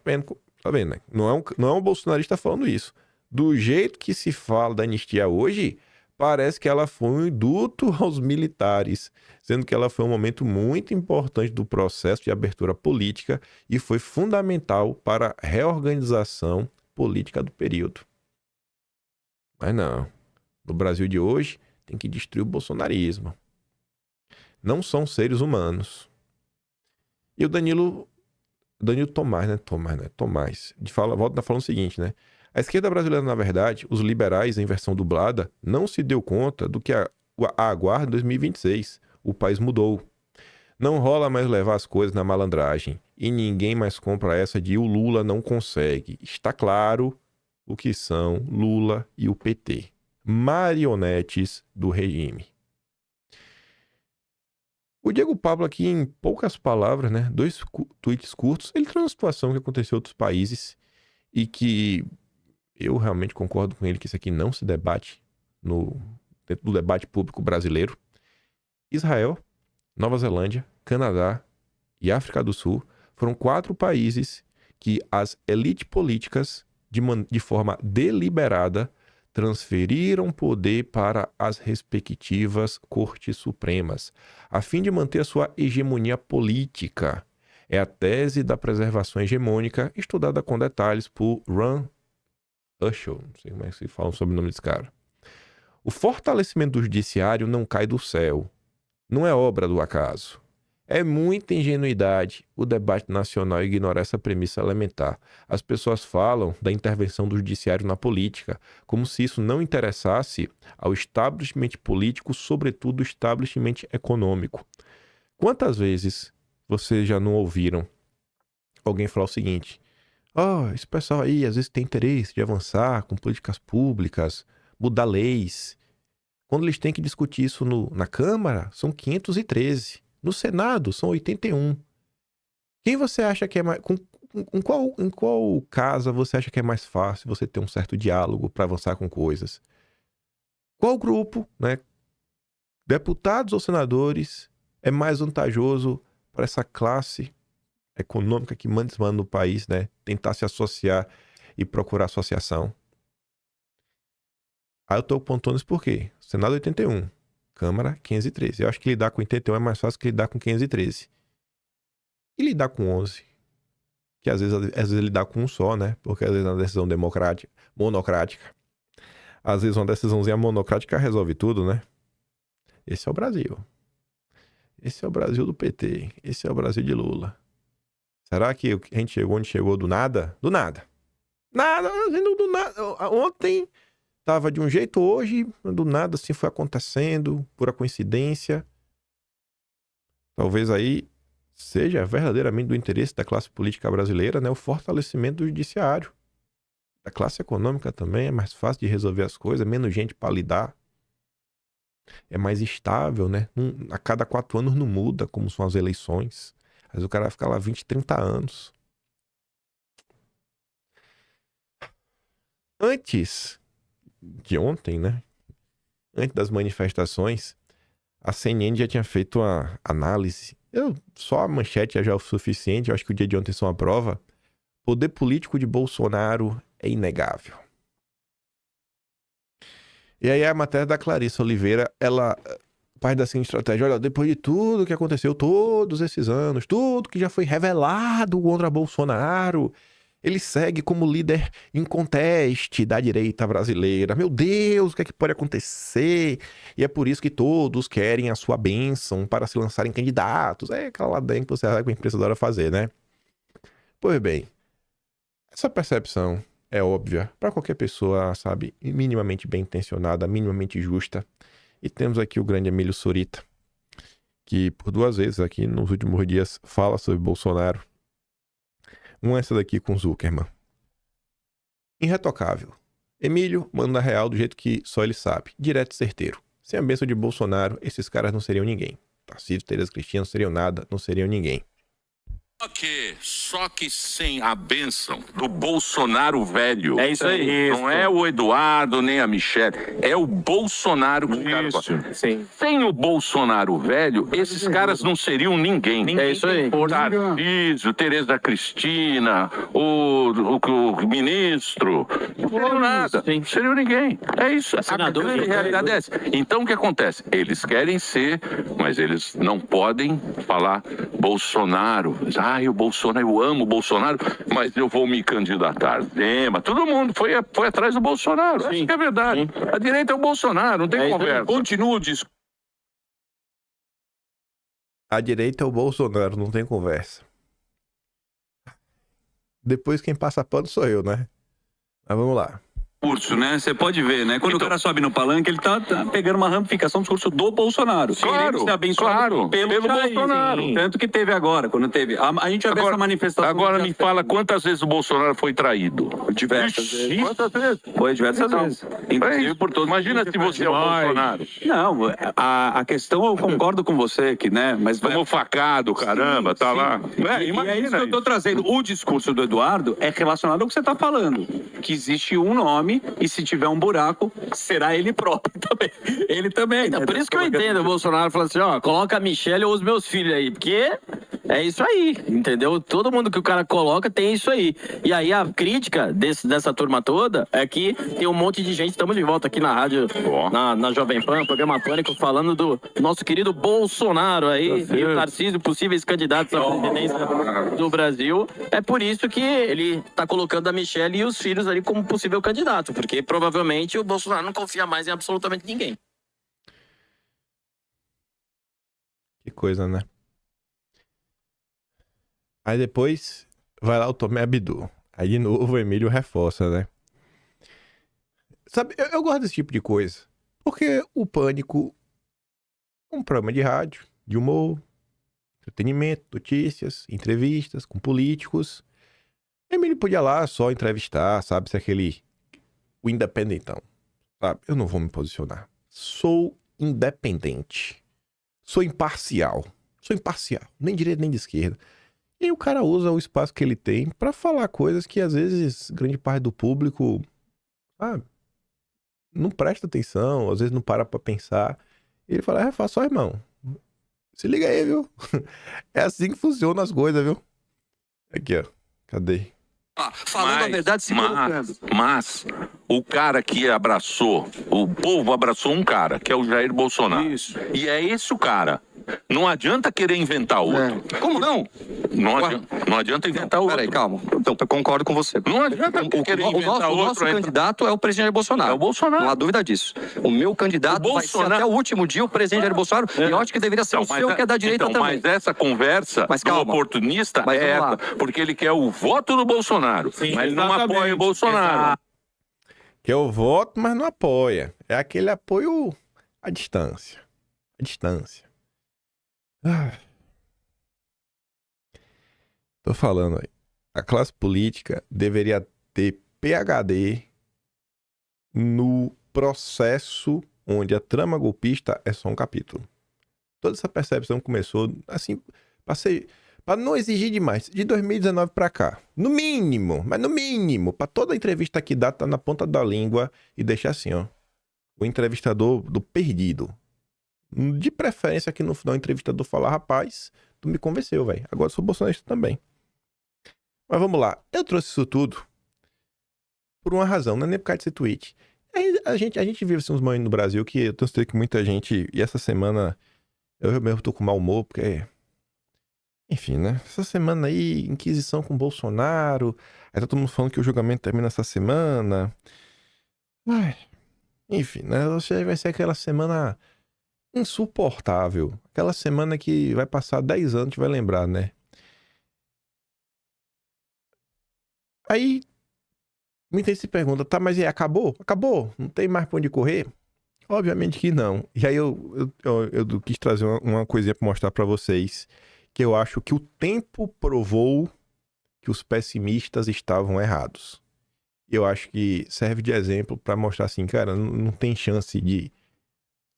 vendo, né? Não é um bolsonarista falando isso. Do jeito que se fala da anistia hoje, parece que ela foi um induto aos militares, sendo que ela foi um momento muito importante do processo de abertura política e foi fundamental para a reorganização política do período. Mas não, no Brasil de hoje tem que destruir o bolsonarismo. Não são seres humanos. E o Danilo Tomás, volta falando o seguinte, né? A esquerda brasileira, na verdade, os liberais em versão dublada, não se deu conta do que aguarda em 2026. O país mudou. Não rola mais levar as coisas na malandragem. E ninguém mais compra essa de o Lula não consegue. Está claro o que são Lula e o PT. Marionetes do regime. O Diego Pablo aqui, em poucas palavras, né, 2 tweets curtos, ele traz uma situação que aconteceu em outros países e que eu realmente concordo com ele que isso aqui não se debate dentro do debate público brasileiro. Israel, Nova Zelândia, Canadá e África do Sul foram 4 países que as elites políticas, de forma deliberada, transferiram poder para as respectivas cortes supremas, a fim de manter a sua hegemonia política. É a tese da preservação hegemônica, estudada com detalhes por Ron Ushel, não sei como é que se fala sobre o nome desse cara. O fortalecimento do judiciário não cai do céu, não é obra do acaso. É muita ingenuidade o debate nacional ignorar essa premissa elementar. As pessoas falam da intervenção do judiciário na política, como se isso não interessasse ao establishment político, sobretudo o establishment econômico. Quantas vezes vocês já não ouviram alguém falar o seguinte: esse pessoal aí às vezes tem interesse de avançar com políticas públicas, mudar leis. Quando eles têm que discutir isso na Câmara, são 513. No Senado, são 81. Quem você acha que é mais... Em qual casa você acha que é mais fácil você ter um certo diálogo para avançar com coisas? Qual grupo, né? Deputados ou senadores é mais vantajoso para essa classe econômica que manda no país, né? Tentar se associar e procurar associação. Aí eu tô pontuando isso por quê? Senado 81. Câmara 513. Eu acho que lidar com 81 é mais fácil que lidar com 513. E lidar com 11? Que às vezes lidar com um só, né? Porque às vezes é uma decisão monocrática. Às vezes uma decisãozinha monocrática resolve tudo, né? Esse é o Brasil. Esse é o Brasil do PT. Esse é o Brasil de Lula. Será que a gente chegou onde chegou do nada? Do nada. Nada, do nada. Ontem tava de um jeito, hoje do nada assim foi acontecendo, pura coincidência. Talvez aí seja verdadeiramente do interesse da classe política brasileira, né, o fortalecimento do judiciário. Da classe econômica também é mais fácil de resolver as coisas, menos gente para lidar. É mais estável, né? A cada 4 anos não muda, como são as eleições. Às vezes o cara vai ficar lá 20, 30 anos. Antes de ontem, né? Antes das manifestações, a CNN já tinha feito uma análise. Só a manchete já é o suficiente, eu acho que o dia de ontem são a prova. Poder político de Bolsonaro é inegável. E aí a matéria da Clarissa Oliveira, ela parte da seguinte estratégia: olha, depois de tudo que aconteceu todos esses anos, tudo que já foi revelado contra Bolsonaro, ele segue como líder inconteste da direita brasileira. Meu Deus, o que é que pode acontecer? E é por isso que todos querem a sua bênção para se lançarem candidatos. É aquela ladainha que você sabe que a imprensa adora fazer, né? Pois bem, essa percepção é óbvia para qualquer pessoa, sabe, minimamente bem intencionada, minimamente justa. E temos aqui o grande Emílio Surita, que por 2 vezes aqui nos últimos dias fala sobre Bolsonaro. Essa daqui com Zuckerman. Irretocável. Emílio manda real do jeito que só ele sabe. Direto e certeiro. Sem a bênção de Bolsonaro, esses caras não seriam ninguém. Tarcísio, Tereza Cristina não seriam nada, não seriam ninguém. Só que sem a bênção do Bolsonaro velho. É isso aí. Não é o Eduardo nem a Michelle. É o Bolsonaro que os caras gostam. Sem o Bolsonaro velho, esses caras não seriam ninguém. É isso aí. Tarcísio, Tereza Cristina, o ministro. Não seriam nada. Não seriam ninguém. É isso. A grande realidade é essa. Então o que acontece? Eles querem ser, mas eles não podem falar Bolsonaro. O Bolsonaro, eu amo o Bolsonaro, mas eu vou me candidatar. Mas todo mundo foi atrás do Bolsonaro. Sim. Acho que é verdade. Sim. A direita é o Bolsonaro, não tem conversa. Continua o discurso. A direita é o Bolsonaro, não tem conversa. Depois quem passa pano sou eu, né? Mas vamos lá. Né? Você pode ver, né? Quando o cara sobe no palanque, ele tá pegando uma ramificação do discurso do Bolsonaro. Claro, pelo Bolsonaro. Sim. Tanto que teve agora, quando teve. A gente vai ver essa manifestação. Agora me fala quantas vezes o Bolsonaro foi traído. Diversas vezes. Quantas vezes? Foi diversas vezes. Inclusive por todos. Imagina se você é o Bolsonaro. Não, a questão eu concordo com você que, né? Mas tomou facado, caramba, tá lá. E é isso que eu tô trazendo. O discurso do Eduardo é relacionado ao que você tá falando. Que existe um nome e se tiver um buraco, será ele próprio também. Ele também. Então, por isso que eu entendo o Bolsonaro falando assim, ó, coloca a Michelle ou os meus filhos aí, porque é isso aí, entendeu? Todo mundo que o cara coloca tem isso aí. E aí a crítica dessa turma toda é que tem um monte de gente, estamos de volta aqui na rádio, na Jovem Pan, programa Pânico, falando do nosso querido Bolsonaro aí, e o Tarcísio, possíveis candidatos à presidência do Brasil. É por isso que ele tá colocando a Michelle e os filhos ali como possível candidato, porque provavelmente o Bolsonaro não confia mais em absolutamente ninguém. Que coisa, né? Aí depois vai lá o Tomé Abdu. Aí de novo o Emílio reforça, né? Sabe, eu gosto desse tipo de coisa. Porque o Pânico é um programa de rádio, de humor, entretenimento, notícias, entrevistas com políticos. O Emílio podia lá só entrevistar, sabe? Se aquele... o independentão, sabe? Eu não vou me posicionar. Sou independente. Sou imparcial. Nem de direita nem de esquerda. E aí o cara usa o espaço que ele tem pra falar coisas que às vezes grande parte do público, sabe, não presta atenção, às vezes não para pra pensar. E ele fala, faz só, irmão. Se liga aí, viu? É assim que funcionam as coisas, viu? Aqui, ó. Cadê? Falando a verdade, se mas o cara que abraçou, o povo abraçou um cara, que é o Jair Bolsonaro. Isso. E é esse o cara Não adianta querer inventar outro. Como não? Não adianta inventar outro. Peraí, calma. Então, eu concordo com você. Não adianta querer inventar o nosso candidato é o presidente Bolsonaro. É o Bolsonaro. Não há dúvida disso. O meu candidato vai ser até o último dia o presidente Jair Bolsonaro. E eu acho que deveria ser o seu, que é da direita também. Mas essa conversa do oportunista é essa, porque ele quer o voto do Bolsonaro, mas não apoia o Bolsonaro. Que eu voto, mas não apoia. É aquele apoio à distância. À distância. Tô falando aí. A classe política deveria ter PhD no processo onde a trama golpista é só um capítulo. Toda essa percepção começou assim, para não exigir demais, de 2019 para cá. No mínimo, mas no mínimo, para toda entrevista que dá, tá na ponta da língua e deixar assim, ó. O entrevistador do perdido. De preferência que no final o entrevistador falar, rapaz, tu me convenceu, velho. Agora eu sou bolsonarista também. Mas vamos lá. Eu trouxe isso tudo por uma razão, não é nem por causa desse tweet. A gente vive assim, uns momentos no Brasil que eu tenho certeza que muita gente... E essa semana eu mesmo tô com mau humor, porque... Enfim, né? Essa semana aí, inquisição com Bolsonaro. Aí tá todo mundo falando que o julgamento termina essa semana. Ai... Enfim, né? Vai ser aquela semana insuportável. Aquela semana que vai passar 10 anos, a gente vai lembrar, né? Aí, muita gente se pergunta, tá, mas e aí, acabou? Acabou? Não tem mais pra onde correr? Obviamente que não. E aí eu quis trazer uma coisinha pra mostrar pra vocês, que eu acho que o tempo provou que os pessimistas estavam errados. Eu acho que serve de exemplo para mostrar assim, cara, não tem chance de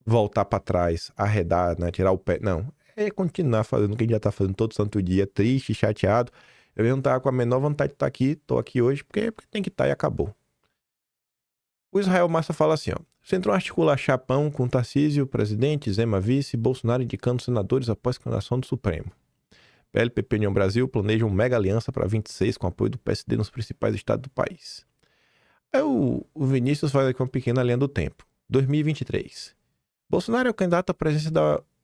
voltar para trás, arredar, né, tirar o pé. Não, é continuar fazendo o que a gente já tá fazendo todo santo dia, triste, chateado. Eu mesmo tava com a menor vontade de estar aqui, tô aqui hoje porque tem que estar e acabou. O Israel Massa fala assim, ó. Centrão articula chapão com Tarcísio, presidente, Zema vice, Bolsonaro indicando senadores após condenação do Supremo. PLPP União Brasil planeja uma mega aliança para 26 com apoio do PSD nos principais estados do país. Aí o Vinícius faz aqui uma pequena linha do tempo. 2023. Bolsonaro é o candidato à presidência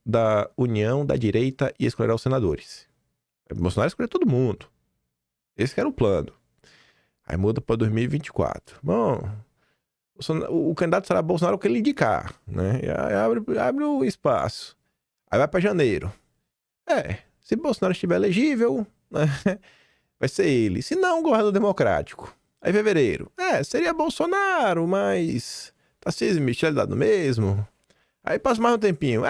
da União, da direita e escolherá os senadores. Bolsonaro escolheu todo mundo. Esse que era o plano. Aí muda para 2024. Bom, o candidato será Bolsonaro o que ele indicar, né? E aí abre o espaço. Aí vai para janeiro. Se Bolsonaro estiver elegível, né, vai ser ele. Se não, governador democrático. Aí fevereiro. Seria Bolsonaro, mas Tarcísio e Michel dá no mesmo. Aí passa mais um tempinho.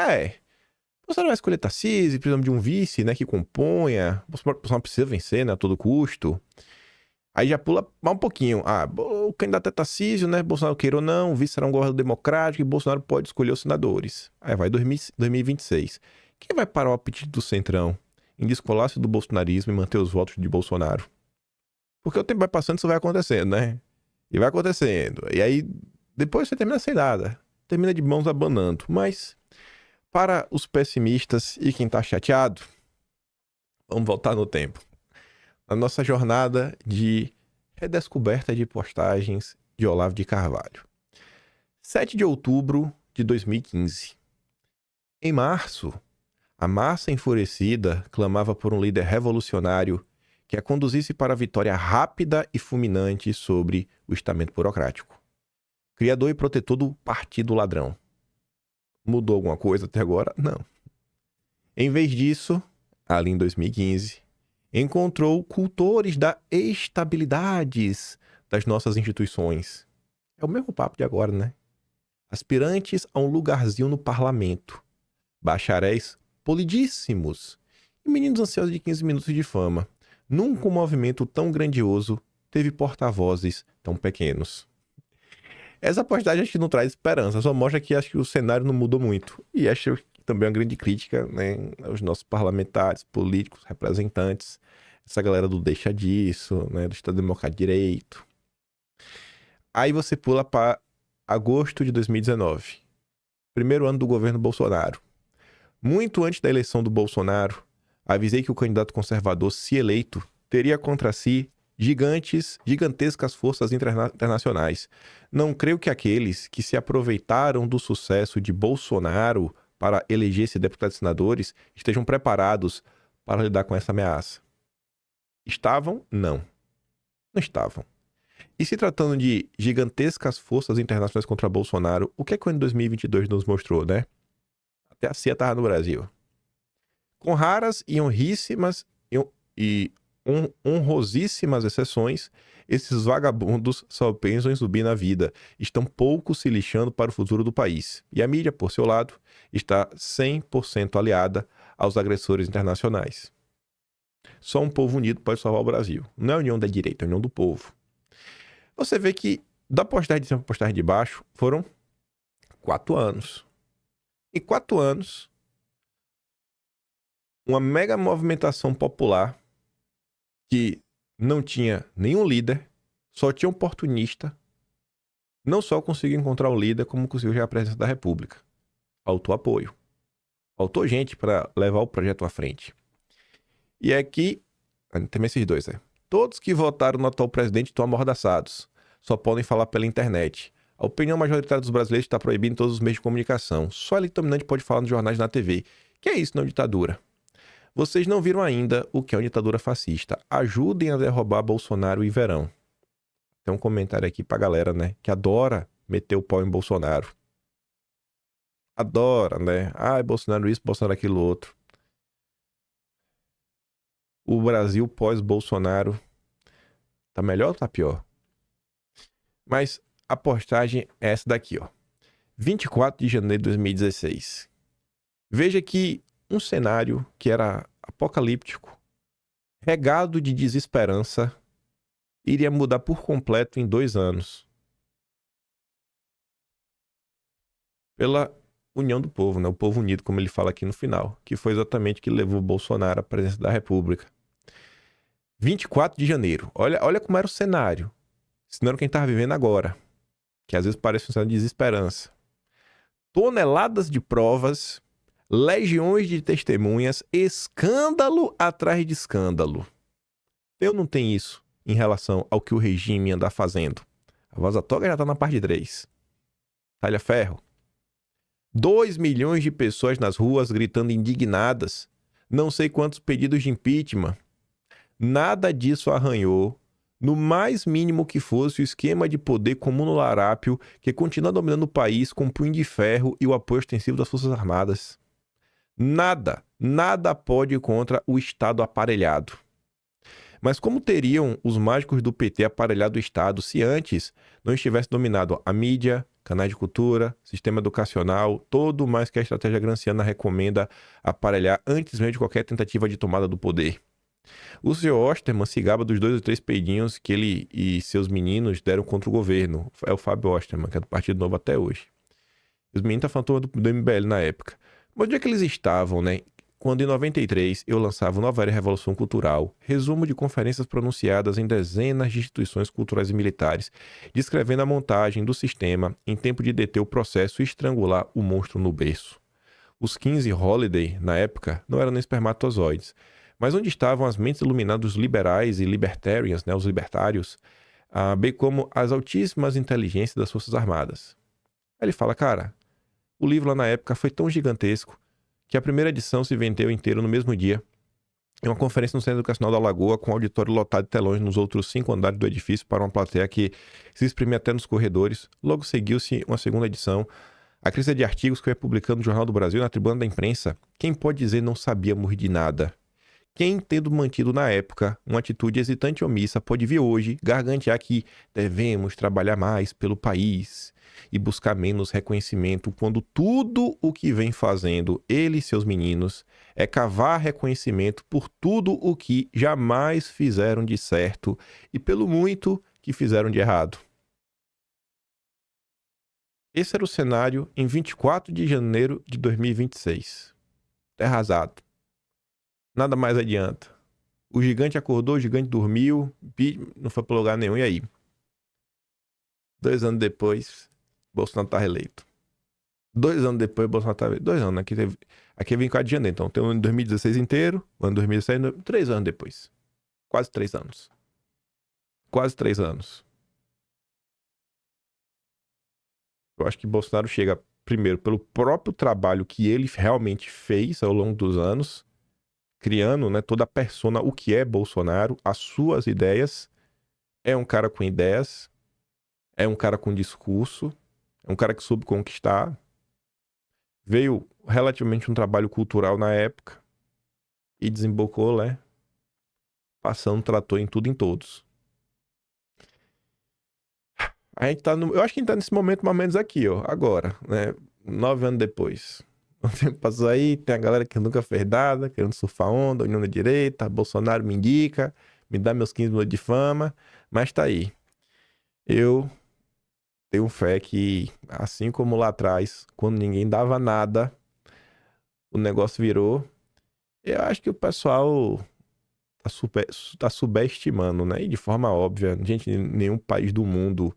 Bolsonaro vai escolher Tarcísio, precisamos de um vice, né, que componha. Bolsonaro precisa vencer, né, a todo custo. Aí já pula mais um pouquinho. O candidato é Tarcísio, né, Bolsonaro queira ou não, o vice será um governador democrático e Bolsonaro pode escolher os senadores. Aí vai 2026. Quem vai parar o apetite do Centrão em descolar-se do bolsonarismo e manter os votos de Bolsonaro? Porque o tempo vai passando, isso vai acontecendo, né? E vai acontecendo. E aí, depois você termina sem nada. Termina de mãos abanando. Mas, para os pessimistas e quem tá chateado, vamos voltar no tempo. Na nossa jornada de redescoberta de postagens de Olavo de Carvalho. 7 de outubro de 2015. Em março, a massa enfurecida clamava por um líder revolucionário que a conduzisse para a vitória rápida e fulminante sobre o estamento burocrático. Criador e protetor do Partido Ladrão. Mudou alguma coisa até agora? Não. Em vez disso, ali em 2015, encontrou cultores da estabilidades das nossas instituições. É o mesmo papo de agora, né? Aspirantes a um lugarzinho no parlamento. Bacharéis polidíssimos. E meninos ansiosos de 15 minutos de fama. Nunca um movimento tão grandioso teve porta-vozes tão pequenos. Essa postagem acho que não traz esperança, só mostra que acho que o cenário não mudou muito. E acho que também é uma grande crítica, né, aos nossos parlamentares, políticos, representantes, essa galera do deixa disso, né, do Estado Democrático de Direito. Aí você pula para agosto de 2019, primeiro ano do governo Bolsonaro. Muito antes da eleição do Bolsonaro, avisei que o candidato conservador, se eleito, teria contra si gigantescas forças internacionais. Não creio que aqueles que se aproveitaram do sucesso de Bolsonaro para eleger-se deputados e senadores estejam preparados para lidar com essa ameaça. Estavam? Não. Não estavam. E se tratando de gigantescas forças internacionais contra Bolsonaro, o que é que o ano de 2022 nos mostrou, né? Até a CIA estava no Brasil. Com raras e honrosíssimas exceções, esses vagabundos só pensam em subir na vida. Estão pouco se lixando para o futuro do país. E a mídia, por seu lado, está 100% aliada aos agressores internacionais. Só um povo unido pode salvar o Brasil. Não é a união da direita, é a união do povo. Você vê que da postagem de cima para a postagem de baixo foram 4 anos. Em 4 anos, uma mega movimentação popular que não tinha nenhum líder, só tinha um oportunista, não só conseguiu encontrar um líder, como conseguiu já a presidência da República. Faltou apoio. Faltou gente para levar o projeto à frente. E aqui, também esses dois, né? Todos que votaram no atual presidente estão amordaçados. Só podem falar pela internet. A opinião majoritária dos brasileiros está proibida em todos os meios de comunicação. Só a elite dominante pode falar nos jornais e na TV. Que é isso, não ditadura? Vocês não viram ainda o que é uma ditadura fascista. Ajudem a derrubar Bolsonaro e verão. Tem um comentário aqui pra galera, né? Que adora meter o pau em Bolsonaro. Adora, né? Ai, Bolsonaro isso, Bolsonaro aquilo outro. O Brasil pós-Bolsonaro tá melhor ou tá pior? Mas a postagem é essa daqui, ó. 24 de janeiro de 2016. Veja que um cenário que era apocalíptico, regado de desesperança, iria mudar por completo em 2 anos. Pela união do povo, né? O povo unido, como ele fala aqui no final, que foi exatamente o que levou Bolsonaro à presidência da República. 24 de janeiro. Olha como era o cenário. Isso não era quem estava vivendo agora, que às vezes parece um cenário de desesperança. Toneladas de provas, legiões de testemunhas, escândalo atrás de escândalo. Eu não tenho isso em relação ao que o regime anda fazendo. A Vaza Toga já está na parte 3. Talha ferro. 2 milhões de pessoas nas ruas gritando indignadas. Não sei quantos pedidos de impeachment. Nada disso arranhou, no mais mínimo que fosse, o esquema de poder comum no larápio que continua dominando o país com um punho de ferro e o apoio ostensivo das Forças Armadas. Nada pode contra o Estado aparelhado. Mas como teriam os mágicos do PT aparelhado o Estado se antes não estivesse dominado a mídia, canais de cultura, sistema educacional, todo mais que a estratégia gramsciana recomenda aparelhar antes mesmo de qualquer tentativa de tomada do poder? O Sr. Osterman se gaba dos 2 ou 3 peidinhos que ele e seus meninos deram contra o governo. É o Fábio Osterman, que é do Partido Novo até hoje. Os meninos estavam falando do MBL na época. Mas onde é que eles estavam, né? Quando em 93 eu lançava o Nova Era Revolução Cultural, resumo de conferências pronunciadas em dezenas de instituições culturais e militares, descrevendo a montagem do sistema em tempo de deter o processo e estrangular o monstro no berço. Os 15 Holiday, na época, não eram nem espermatozoides. Mas onde estavam as mentes iluminadas dos liberais e libertarians, né, os libertários, bem como as altíssimas inteligências das Forças Armadas? Aí ele fala, cara, o livro lá na época foi tão gigantesco que a primeira edição se vendeu inteiro no mesmo dia, em uma conferência no Centro Educacional da Lagoa, com auditório lotado de telões nos outros 5 andares do edifício para uma plateia que se exprimia até nos corredores. Logo seguiu-se uma segunda edição, a crise de artigos que eu ia publicando no Jornal do Brasil, na Tribuna da Imprensa. Quem pode dizer não sabíamos de nada? Quem, tendo mantido na época uma atitude hesitante e omissa, pode vir hoje gargantear que devemos trabalhar mais pelo país e buscar menos reconhecimento, quando tudo o que vem fazendo ele e seus meninos é cavar reconhecimento por tudo o que jamais fizeram de certo e pelo muito que fizeram de errado. Esse era o cenário em 24 de janeiro de 2026. Terra arrasada. Nada mais adianta. O gigante acordou, o gigante dormiu, não foi para lugar nenhum, e aí? 2 anos depois, Bolsonaro está reeleito. 2 anos depois, Bolsonaro está reeleito. 2 anos, aqui é 24 de janeiro, então tem o ano de 2016 inteiro, o ano de 2016, 3 anos depois. Quase 3 anos. Quase 3 anos. Eu acho que Bolsonaro chega primeiro, pelo próprio trabalho que ele realmente fez ao longo dos anos, criando, né, toda a persona, o que é Bolsonaro, as suas ideias. É um cara com ideias, é um cara com discurso, é um cara que soube conquistar. Veio relativamente um trabalho cultural na época e desembocou, né, passando trator em tudo e em todos. A gente tá eu acho que a gente tá nesse momento mais ou menos aqui, ó, agora, né, 9 anos depois. O tempo passou aí, tem a galera que nunca fez nada, querendo surfar onda, União da Direita, Bolsonaro me indica, me dá meus 15 minutos de fama, mas tá aí. Eu tenho fé que, assim como lá atrás, quando ninguém dava nada, o negócio virou. Eu acho que o pessoal tá subestimando, né? E de forma óbvia, gente, nenhum país do mundo,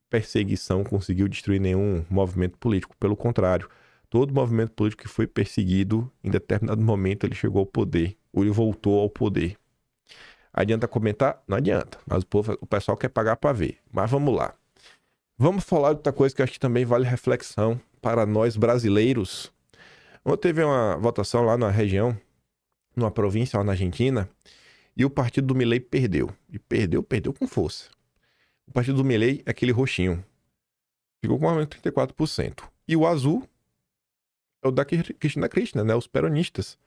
perseguição, conseguiu destruir nenhum movimento político. Pelo contrário, todo movimento político que foi perseguido, em determinado momento ele chegou ao poder, ou ele voltou ao poder. Adianta comentar? Não adianta, mas o pessoal quer pagar para ver. Mas vamos lá. Vamos falar de outra coisa que eu acho que também vale reflexão para nós brasileiros. Ontem teve uma votação lá na região, numa província lá na Argentina, e o partido do Milei perdeu. E perdeu com força. O partido do Milei é aquele roxinho. Ficou com 34%. E o azul é o da Cristina, né? Os peronistas.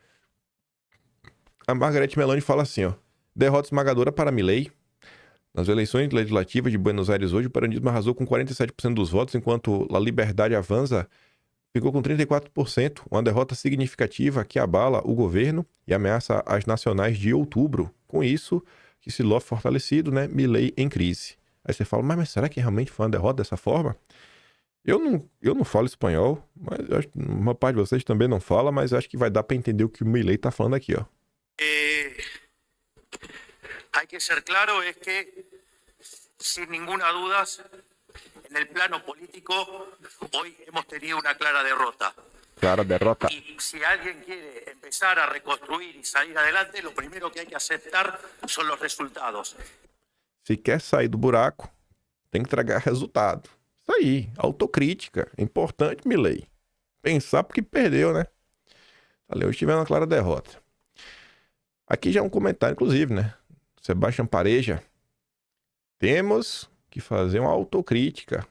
A Margarete Meloni fala assim, ó. Derrota esmagadora para Milei. Nas eleições legislativas de Buenos Aires hoje, o peronismo arrasou com 47% dos votos, enquanto a Liberdade Avança ficou com 34%, uma derrota significativa que abala o governo e ameaça as nacionais de outubro. Com isso, Kicillof fortalecido, né? Milei em crise. Aí você fala, mas será que realmente foi uma derrota dessa forma? Eu não falo espanhol, mas eu acho, uma parte de vocês também não fala, mas eu acho que vai dar para entender o que o Milei tá falando aqui, ó. Hay que ser claro, es que, sin ninguna duda, en el plano político, hoy hemos tenido una clara derrota. Clara derrota. Y si alguien quiere empezar a reconstruir y salir adelante, lo primero que hay que aceptar son los resultados. Se quer sair do buraco, tem que entregar resultado. Isso aí, autocrítica. Importante, Milei. Pensar porque perdeu, né? Ali hoje tivemos uma clara derrota. Aqui já é um comentário, inclusive, né? Sebastião Pareja. Temos que fazer uma autocrítica.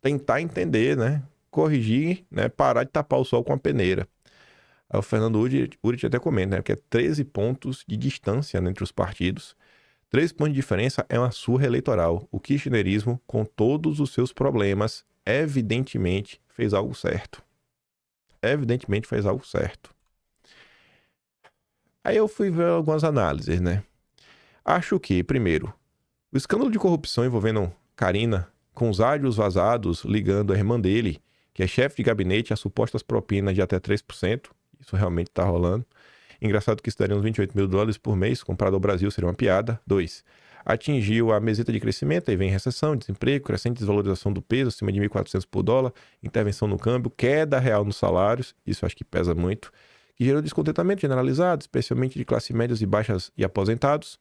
Tentar entender, né? Corrigir, né? Parar de tapar o sol com a peneira. Aí o Fernando Urich até comenta, né? Que é 13 pontos de distância, né, entre os partidos. 13 pontos de diferença é uma surra eleitoral. O kirchnerismo, com todos os seus problemas, evidentemente fez algo certo. Evidentemente fez algo certo. Aí eu fui ver algumas análises, né? Acho que, primeiro, o escândalo de corrupção envolvendo Karina, com os áudios vazados ligando a irmã dele, que é chefe de gabinete, a supostas propinas de até 3%. Isso realmente tá rolando. Engraçado que isso daria uns $28 mil por mês, comprado ao Brasil seria uma piada. 2. Atingiu a meseta de crescimento, aí vem recessão, desemprego, crescente desvalorização do peso, acima de 1.400 por dólar, intervenção no câmbio, queda real nos salários, isso acho que pesa muito, que gerou descontentamento generalizado, especialmente de classe médias e baixas e aposentados,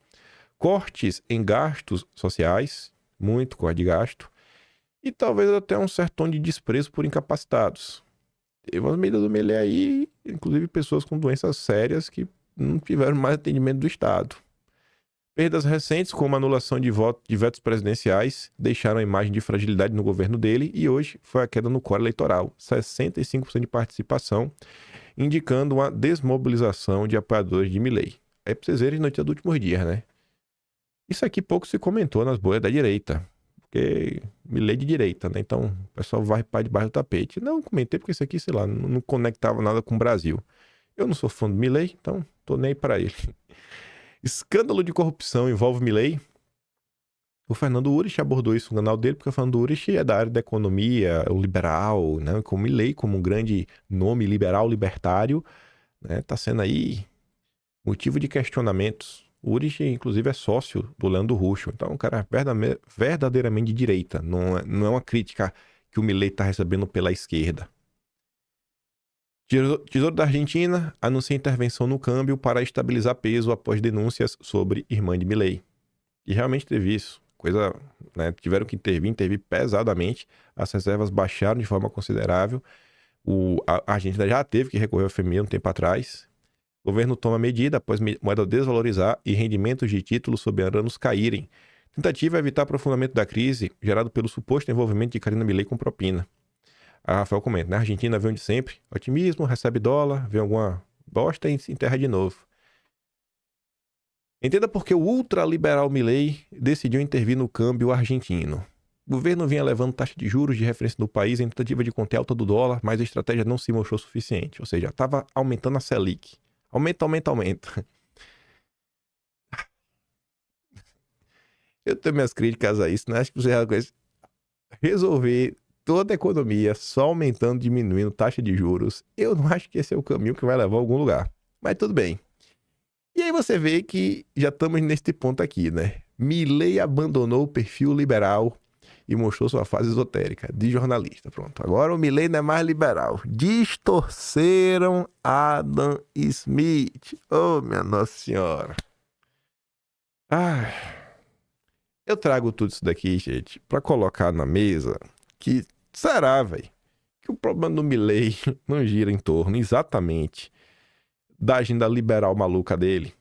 cortes em gastos sociais, muito corte de gasto, e talvez até um certo tom de desprezo por incapacitados. Teve umas medidas do Milei aí, inclusive pessoas com doenças sérias que não tiveram mais atendimento do Estado. Perdas recentes, como a anulação de vetos presidenciais, deixaram a imagem de fragilidade no governo dele e hoje foi a queda no core eleitoral, 65% de participação, indicando uma desmobilização de apoiadores de Milei. Aí pra vocês verem notícia dos últimos dias, né? Isso aqui pouco se comentou nas bolhas da direita, porque Milei de direita, né? Então o pessoal vai para debaixo do tapete. Não comentei porque isso aqui, sei lá, não conectava nada com o Brasil. Eu não sou fã do Milei, então tô nem para ele. Escândalo de corrupção envolve Milei. O Fernando Urich abordou isso no canal dele, porque o Fernando Urich é da área da economia, o liberal, né? Com o Milei como um grande nome liberal, libertário, né? Tá sendo aí motivo de questionamentos. O Urich, inclusive, é sócio do Leandro Ruxo. Então, um cara verdadeiramente de direita. Não é uma crítica que o Milei está recebendo pela esquerda. Tesouro da Argentina anuncia intervenção no câmbio para estabilizar peso após denúncias sobre irmã de Milei. E realmente teve isso. Né, tiveram que intervir pesadamente. As reservas baixaram de forma considerável. A Argentina já teve que recorrer ao FMI um tempo atrás. O governo toma medida após moeda desvalorizar e rendimentos de títulos soberanos caírem. Tentativa é evitar aprofundamento da crise gerado pelo suposto envolvimento de Karina Milei com propina. A Rafael comenta, na Argentina vem onde sempre, otimismo, recebe dólar, vê alguma bosta e se enterra de novo. Entenda por que o ultraliberal Milei decidiu intervir no câmbio argentino. O governo vinha levando taxa de juros de referência no país em tentativa de conter a alta do dólar, mas a estratégia não se mostrou suficiente. Ou seja, estava aumentando a Selic. Aumenta. Eu tenho minhas críticas a isso, né? Acho que você resolver toda a economia só aumentando, diminuindo taxa de juros, eu não acho que esse é o caminho que vai levar a algum lugar. Mas tudo bem. E aí você vê que já estamos neste ponto aqui, né? Milei abandonou o perfil liberal e mostrou sua fase esotérica de jornalista. Pronto, agora o Milei não é mais liberal. Distorceram Adam Smith. Oh, minha Nossa Senhora. Eu trago tudo isso daqui, gente, pra colocar na mesa que será, velho, que o problema do Milei não gira em torno exatamente da agenda liberal maluca dele,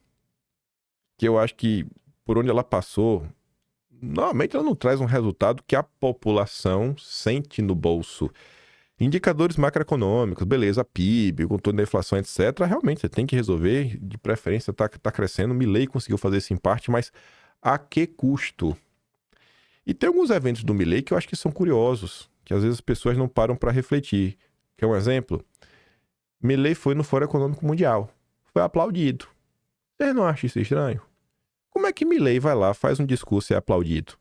que eu acho que por onde ela passou, normalmente ela não traz um resultado que a população sente no bolso. Indicadores macroeconômicos, beleza, PIB, controle da inflação, etc. Realmente você tem que resolver, de preferência tá crescendo. O Milei conseguiu fazer isso em parte, mas a que custo? E tem alguns eventos do Milei que eu acho que são curiosos, que às vezes as pessoas não param para refletir. Quer um exemplo? Milei foi no Fórum Econômico Mundial. Foi aplaudido. Vocês não acham isso estranho? Como é que Milei vai lá, faz um discurso e é aplaudido?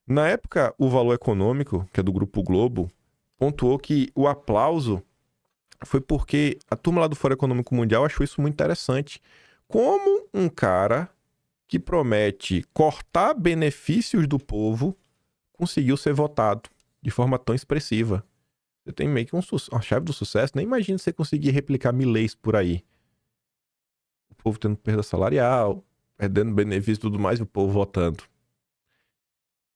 Na época, o Valor Econômico, que é do Grupo Globo, pontuou que o aplauso foi porque a turma lá do Fórum Econômico Mundial achou isso muito interessante. Como um cara que promete cortar benefícios do povo conseguiu ser votado de forma tão expressiva. Você tem meio que uma chave do sucesso. Nem imagina você conseguir replicar Mileis por aí. O povo tendo perda salarial, perdendo benefício e tudo mais, e o povo votando.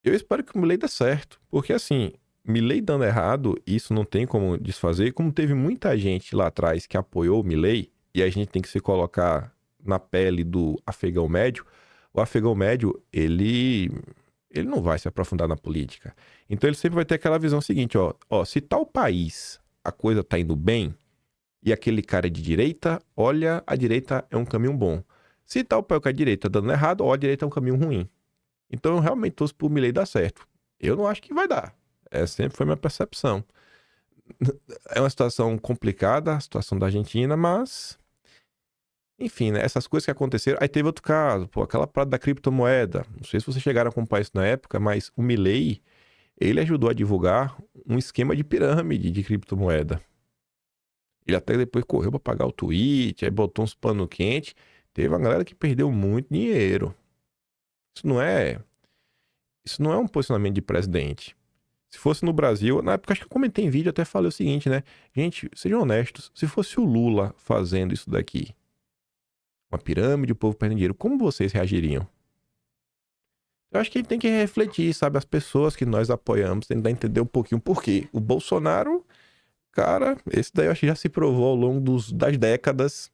Eu espero que o Milei dê certo. Porque assim, Milei dando errado, isso não tem como desfazer. Como teve muita gente lá atrás que apoiou o Milei, e a gente tem que se colocar na pele do afegão médio, o afegão médio, ele não vai se aprofundar na política. Então ele sempre vai ter aquela visão seguinte, ó, se tal país a coisa tá indo bem e aquele cara é de direita, olha, a direita é um caminho bom. Se tal país que a direita tá dando errado, olha, a direita é um caminho ruim. Então eu realmente torço pro Milei dar certo. Eu não acho que vai dar. Sempre foi minha percepção. É uma situação complicada, a situação da Argentina, mas enfim, né? Essas coisas que aconteceram. Aí teve outro caso, aquela parada da criptomoeda. Não sei se vocês chegaram a acompanhar isso na época, mas o Milei, ele ajudou a divulgar um esquema de pirâmide de criptomoeda. Ele até depois correu para pagar o tweet, aí botou uns pano quente. Teve uma galera que perdeu muito dinheiro. Isso não é um posicionamento de presidente. Se fosse no Brasil, na época acho que eu comentei em vídeo, até falei o seguinte, né? Gente, sejam honestos, se fosse o Lula fazendo isso daqui, uma pirâmide, o povo perdendo dinheiro, como vocês reagiriam? Eu acho que a gente tem que refletir, sabe? As pessoas que nós apoiamos, tentar entender um pouquinho por quê. O Bolsonaro, cara, esse daí eu acho que já se provou ao longo das décadas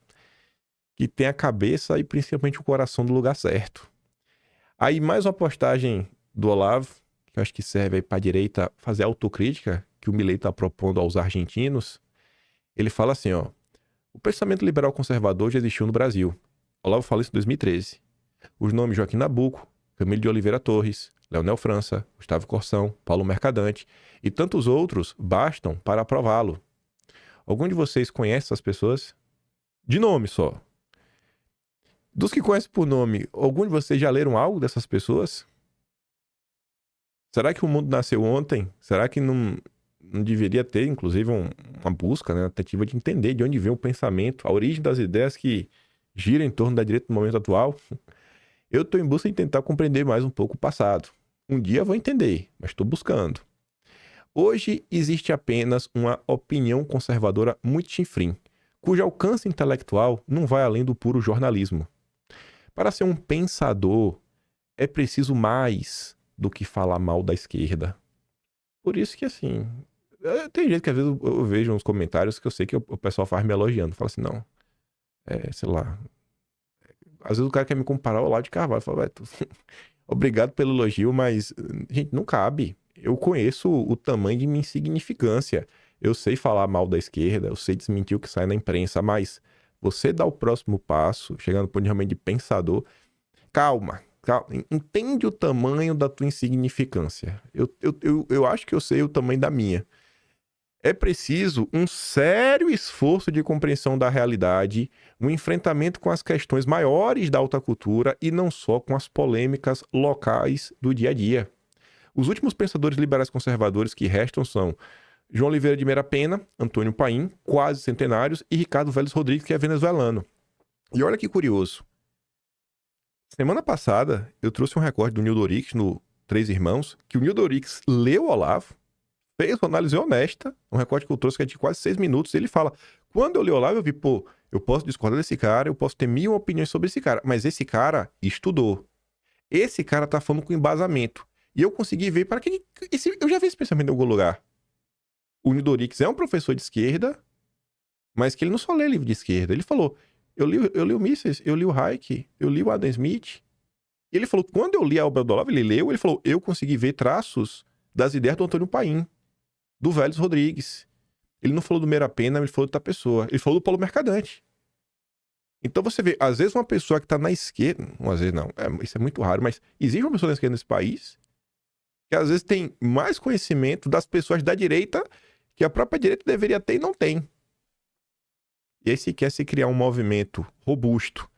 que tem a cabeça e principalmente o coração do lugar certo. Aí mais uma postagem do Olavo, que eu acho que serve aí pra direita fazer autocrítica, que o Milei tá propondo aos argentinos. Ele fala assim, ó, o pensamento liberal conservador já existiu no Brasil. Olavo fala isso em 2013. Os nomes Joaquim Nabuco, Camilo de Oliveira Torres, Leonel França, Gustavo Corsão, Paulo Mercadante e tantos outros bastam para aprová-lo. Algum de vocês conhece essas pessoas? De nome só. Dos que conhecem por nome, algum de vocês já leram algo dessas pessoas? Será que o mundo nasceu ontem? Será que não deveria ter, inclusive, uma busca, né, uma tentativa de entender de onde vem o pensamento, a origem das ideias que giram em torno da direita no momento atual? Eu estou em busca de tentar compreender mais um pouco o passado. Um dia eu vou entender, mas estou buscando. Hoje existe apenas uma opinião conservadora muito chinfrim, cujo alcance intelectual não vai além do puro jornalismo. Para ser um pensador, é preciso mais do que falar mal da esquerda. Por isso que, assim, Tem gente que às vezes eu vejo uns comentários que eu sei que o pessoal faz me elogiando. Fala assim, não, sei lá. Às vezes o cara quer me comparar ao Olavo de Carvalho. Fala, obrigado pelo elogio, mas, gente, não cabe. Eu conheço o tamanho de minha insignificância. Eu sei falar mal da esquerda, eu sei desmentir o que sai na imprensa, mas você dá o próximo passo, chegando no ponto realmente de pensador, calma. Entende o tamanho da tua insignificância. Eu acho que eu sei o tamanho da minha. É preciso um sério esforço de compreensão da realidade, um enfrentamento com as questões maiores da alta cultura e não só com as polêmicas locais do dia a dia. Os últimos pensadores liberais conservadores que restam são João Oliveira de Meira Pena, Antônio Paim, quase centenários, e Ricardo Vélez Rodrigues, que é venezuelano. E olha que curioso. Semana passada, eu trouxe um recorde do Nildo Orix no Três Irmãos, que o Nildo Orix leu o Olavo, fez uma análise honesta, um recorde que eu trouxe que é de quase 6 minutos, e ele fala, quando eu li o Olavo, eu vi, eu posso discordar desse cara, eu posso ter 1000 opiniões sobre esse cara, mas esse cara estudou. Esse cara tá falando com embasamento. E eu consegui ver, para que eu já vi esse pensamento em algum lugar. O Nildo Orix é um professor de esquerda, mas que ele não só lê livro de esquerda, ele falou... Eu li o Mises, eu li o Hayek, eu li o Adam Smith. E ele falou, quando eu li a obra do Olavo, ele leu, ele falou, eu consegui ver traços das ideias do Antônio Paim, do Vélez Rodrigues. Ele não falou do Meira Pena, ele falou de outra pessoa. Ele falou do Paulo Mercadante. Então você vê, às vezes uma pessoa que está na esquerda, às vezes não, isso é muito raro, mas existe uma pessoa na esquerda nesse país que às vezes tem mais conhecimento das pessoas da direita que a própria direita deveria ter e não tem. E aí se quer se criar um movimento robusto.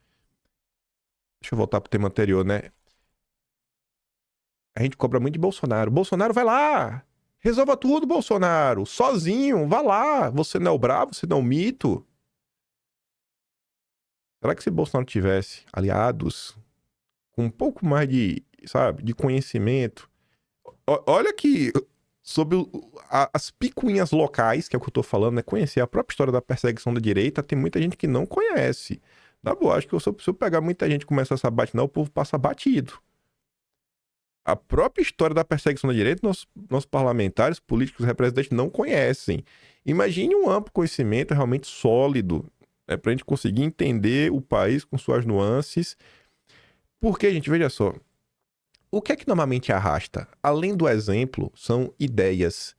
Deixa eu voltar pro tema anterior, né? A gente cobra muito de Bolsonaro. Bolsonaro vai lá! Resolva tudo, Bolsonaro! Sozinho, vá lá! Você não é o bravo, você não é o mito. Será que se Bolsonaro tivesse aliados com um pouco mais de, de conhecimento? Olha que... Sobre as picuinhas locais, que é o que eu tô falando, né? Conhecer a própria história da perseguição da direita, tem muita gente que não conhece. Na boa, acho que se eu pegar muita gente e começar essa batinar, o povo passa batido. A própria história da perseguição da direita, nossos parlamentares, políticos, representantes não conhecem. Imagine um amplo conhecimento realmente sólido, pra gente conseguir entender o país com suas nuances. Porque, gente, veja só. O que é que normalmente arrasta? Além do exemplo, são ideias.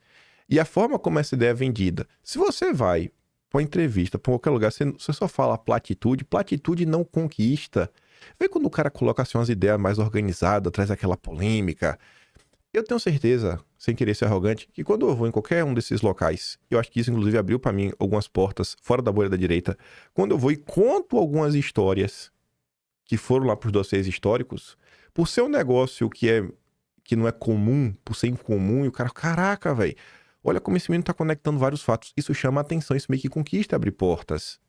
E a forma como essa ideia é vendida. Se você vai para uma entrevista, para qualquer lugar, você só fala platitude, platitude não conquista. Vê quando o cara coloca assim umas ideias mais organizadas, traz aquela polêmica. Eu tenho certeza, sem querer ser arrogante, que quando eu vou em qualquer um desses locais, eu acho que isso inclusive abriu para mim algumas portas fora da bolha da direita, quando eu vou e conto algumas histórias que foram lá para os dossiês históricos, por ser um negócio que não é comum, por ser incomum, e o cara, caraca, velho, olha como esse menino tá conectando vários fatos. Isso chama a atenção, isso meio que conquista e abre portas.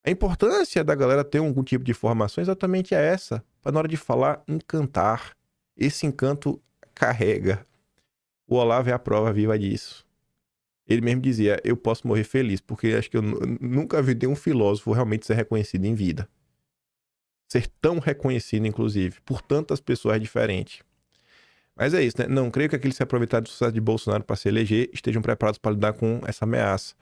A importância da galera ter algum tipo de formação exatamente é essa, para na hora de falar, encantar. Esse encanto carrega. O Olavo é a prova viva disso. Ele mesmo dizia, eu posso morrer feliz, porque acho que eu nunca vi nenhum filósofo realmente ser reconhecido em vida. Ser tão reconhecido, inclusive, por tantas pessoas diferentes. Mas é isso, né? Não creio que aqueles que se aproveitaram do sucesso de Bolsonaro para se eleger estejam preparados para lidar com essa ameaça.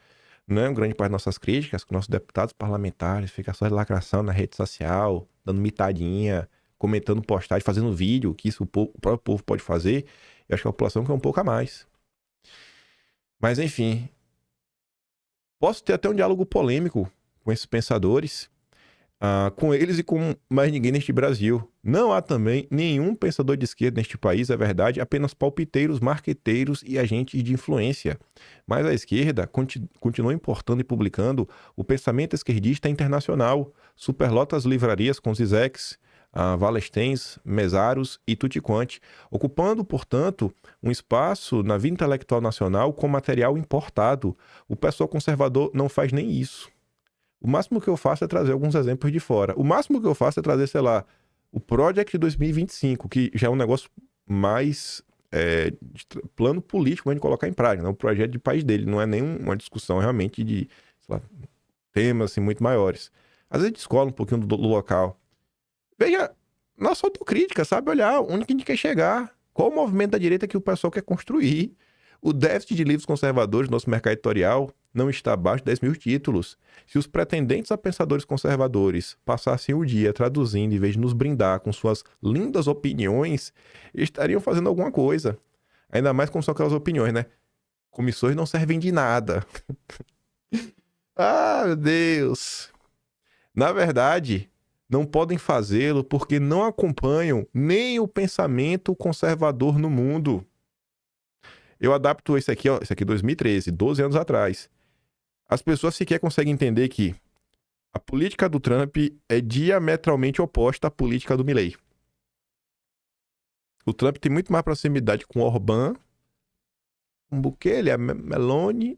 Não é uma grande parte das nossas críticas, que nossos deputados parlamentares ficam só de lacração na rede social, dando mitadinha, comentando postagem, fazendo vídeo, que isso o próprio povo pode fazer. Eu acho que a população quer um pouco a mais. Mas, enfim, posso ter até um diálogo polêmico com esses pensadores, com eles e com mais ninguém neste Brasil. Não há também nenhum pensador de esquerda neste país, é verdade, apenas palpiteiros, marqueteiros e agentes de influência. Mas a esquerda continua importando e publicando o pensamento esquerdista internacional, superlota as livrarias com Zizex, Wallensteins, Mesaros e Tutti Quanti, ocupando, portanto, um espaço na vida intelectual nacional com material importado. O pessoal conservador não faz nem isso. O máximo que eu faço é trazer alguns exemplos de fora. O máximo que eu faço é trazer, sei lá, o Project 2025, que já é um negócio mais de plano político pra gente colocar em prática, né? Um projeto de país dele, não é nenhuma discussão realmente de, sei lá, temas assim, muito maiores. Às vezes descola um pouquinho do local. Veja, nossa autocrítica, sabe? Olhar onde que a gente quer chegar. Qual o movimento da direita que o pessoal quer construir. O déficit de livros conservadores do nosso mercado editorial não está abaixo de 10 mil títulos. Se os pretendentes a pensadores conservadores passassem o dia traduzindo em vez de nos brindar com suas lindas opiniões, estariam fazendo alguma coisa. Ainda mais com só aquelas opiniões, né? Comissões não servem de nada. Ah, meu Deus. Na verdade, não podem fazê-lo porque não acompanham nem o pensamento conservador no mundo. Eu adapto esse aqui, ó, esse aqui é 2013, 12 anos atrás. As pessoas sequer conseguem entender que a política do Trump é diametralmente oposta à política do Milley. O Trump tem muito mais proximidade com o Orbán, com o Bukele, a Meloni.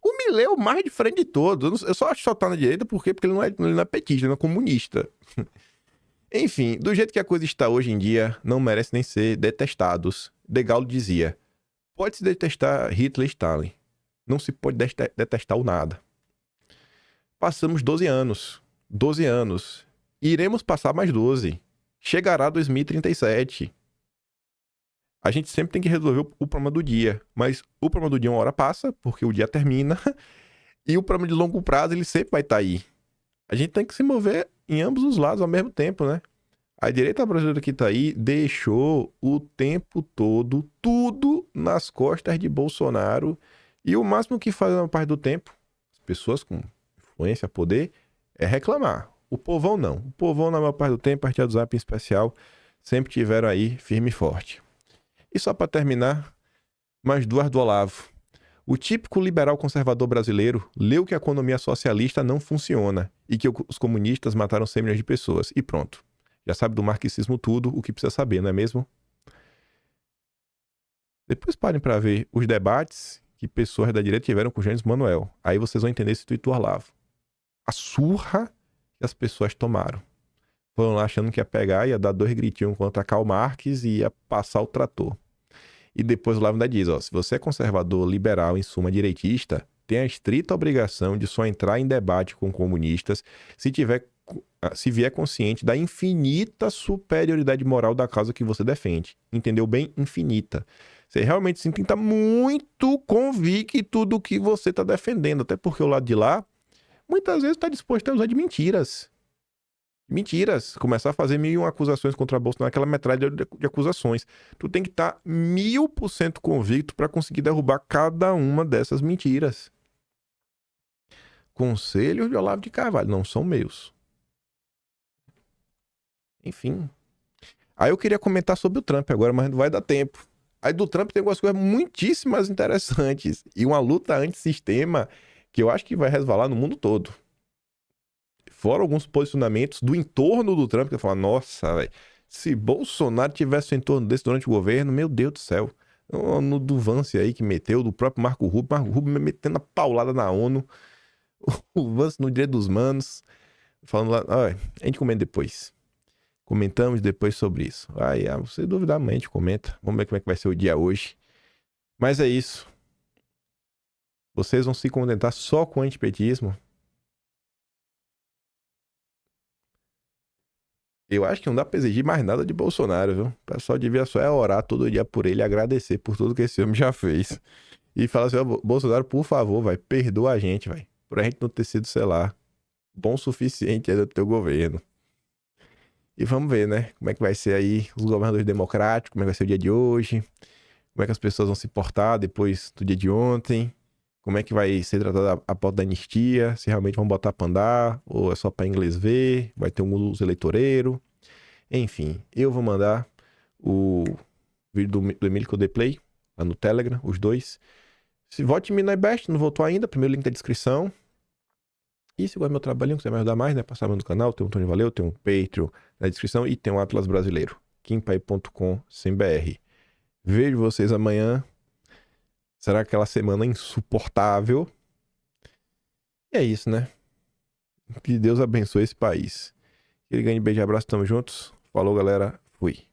O Milley é o mais diferente de todos. Eu só acho que só tá na direita porque ele não é petista, ele não é comunista. Enfim, do jeito que a coisa está hoje em dia, não merece nem ser detestados. De Gaulle dizia: pode-se detestar Hitler e Stalin, não se pode detestar o nada. Passamos 12 anos. 12 anos. Iremos passar mais 12. Chegará 2037. A gente sempre tem que resolver o problema do dia. Mas o problema do dia uma hora passa, porque o dia termina. E o problema de longo prazo, ele sempre vai estar aí. A gente tem que se mover em ambos os lados ao mesmo tempo, né? A direita brasileira que tá aí deixou o tempo todo tudo nas costas de Bolsonaro. E o máximo que faz na parte do tempo, as pessoas com influência, poder, é reclamar. O povão não. O povão, na maior parte do tempo, a partir do Zap em especial, sempre tiveram aí firme e forte. E só para terminar, mais duas do Olavo. O típico liberal conservador brasileiro leu que a economia socialista não funciona e que os comunistas mataram 100 milhões de pessoas. E pronto. Já sabe do marxismo tudo o que precisa saber, não é mesmo? Depois parem para ver os debates que pessoas da direita tiveram com o Gênesis Manuel. Aí vocês vão entender esse tweet do Olavo. A surra que as pessoas tomaram. Foram lá achando que ia pegar, ia dar 2 gritinhos contra Karl Marx e ia passar o trator. E depois o Olavo ainda diz, ó, se você é conservador, liberal, em suma direitista, tem a estrita obrigação de só entrar em debate com comunistas se vier consciente da infinita superioridade moral da causa que você defende. Entendeu bem? Infinita. Você realmente tem que estar muito convicto do que você está defendendo. Até porque o lado de lá, muitas vezes está disposto a usar de mentiras. Mentiras. Começar a fazer 1001 acusações contra Bolsonaro, aquela metralha de acusações. Tu tem que estar 1000% convicto para conseguir derrubar cada uma dessas mentiras. Conselhos de Olavo de Carvalho, não são meus. Enfim. Aí eu queria comentar sobre o Trump agora, mas não vai dar tempo. Aí do Trump tem algumas coisas muitíssimas interessantes. E uma luta antissistema que eu acho que vai resvalar no mundo todo. Fora alguns posicionamentos do entorno do Trump, que eu falo, nossa, velho, se Bolsonaro tivesse um entorno desse durante o governo, meu Deus do céu. No do Vance aí que meteu, do próprio Marco Rubio metendo a paulada na ONU. O Vance no Direito dos Manos, falando lá, ó, a gente comenta depois. Comentamos depois sobre isso. Se duvidar, amanhã a gente comenta. Vamos ver como é que vai ser o dia hoje. Mas é isso. Vocês vão se contentar só com o antipetismo? Eu acho que não dá pra exigir mais nada de Bolsonaro, viu? O pessoal devia só orar todo dia por ele e agradecer por tudo que esse homem já fez. E falar assim, ó, Bolsonaro, por favor, vai, perdoa a gente, vai. Por a gente não ter sido, sei lá, bom o suficiente do teu governo. E vamos ver, né? Como é que vai ser aí os governadores democráticos, como é que vai ser o dia de hoje, como é que as pessoas vão se portar depois do dia de ontem, como é que vai ser tratada a pauta da anistia, se realmente vão botar pra andar, ou é só pra inglês ver, vai ter um uso eleitoreiro. Enfim, eu vou mandar o vídeo do Emílio que eu dei play, lá no Telegram, os dois. Se vote em mim na Best, não votou ainda, primeiro link da descrição. E se gosta do meu trabalhinho, quiser me ajudar mais, né? Passar no canal, tem um Tony Valeu, tem um Patreon na descrição e tem um Atlas Brasileiro, kimpai.com.br. Vejo vocês amanhã. Será aquela semana insuportável? E é isso, né? Que Deus abençoe esse país. Aquele grande beijo e abraço, tamo juntos. Falou, galera. Fui.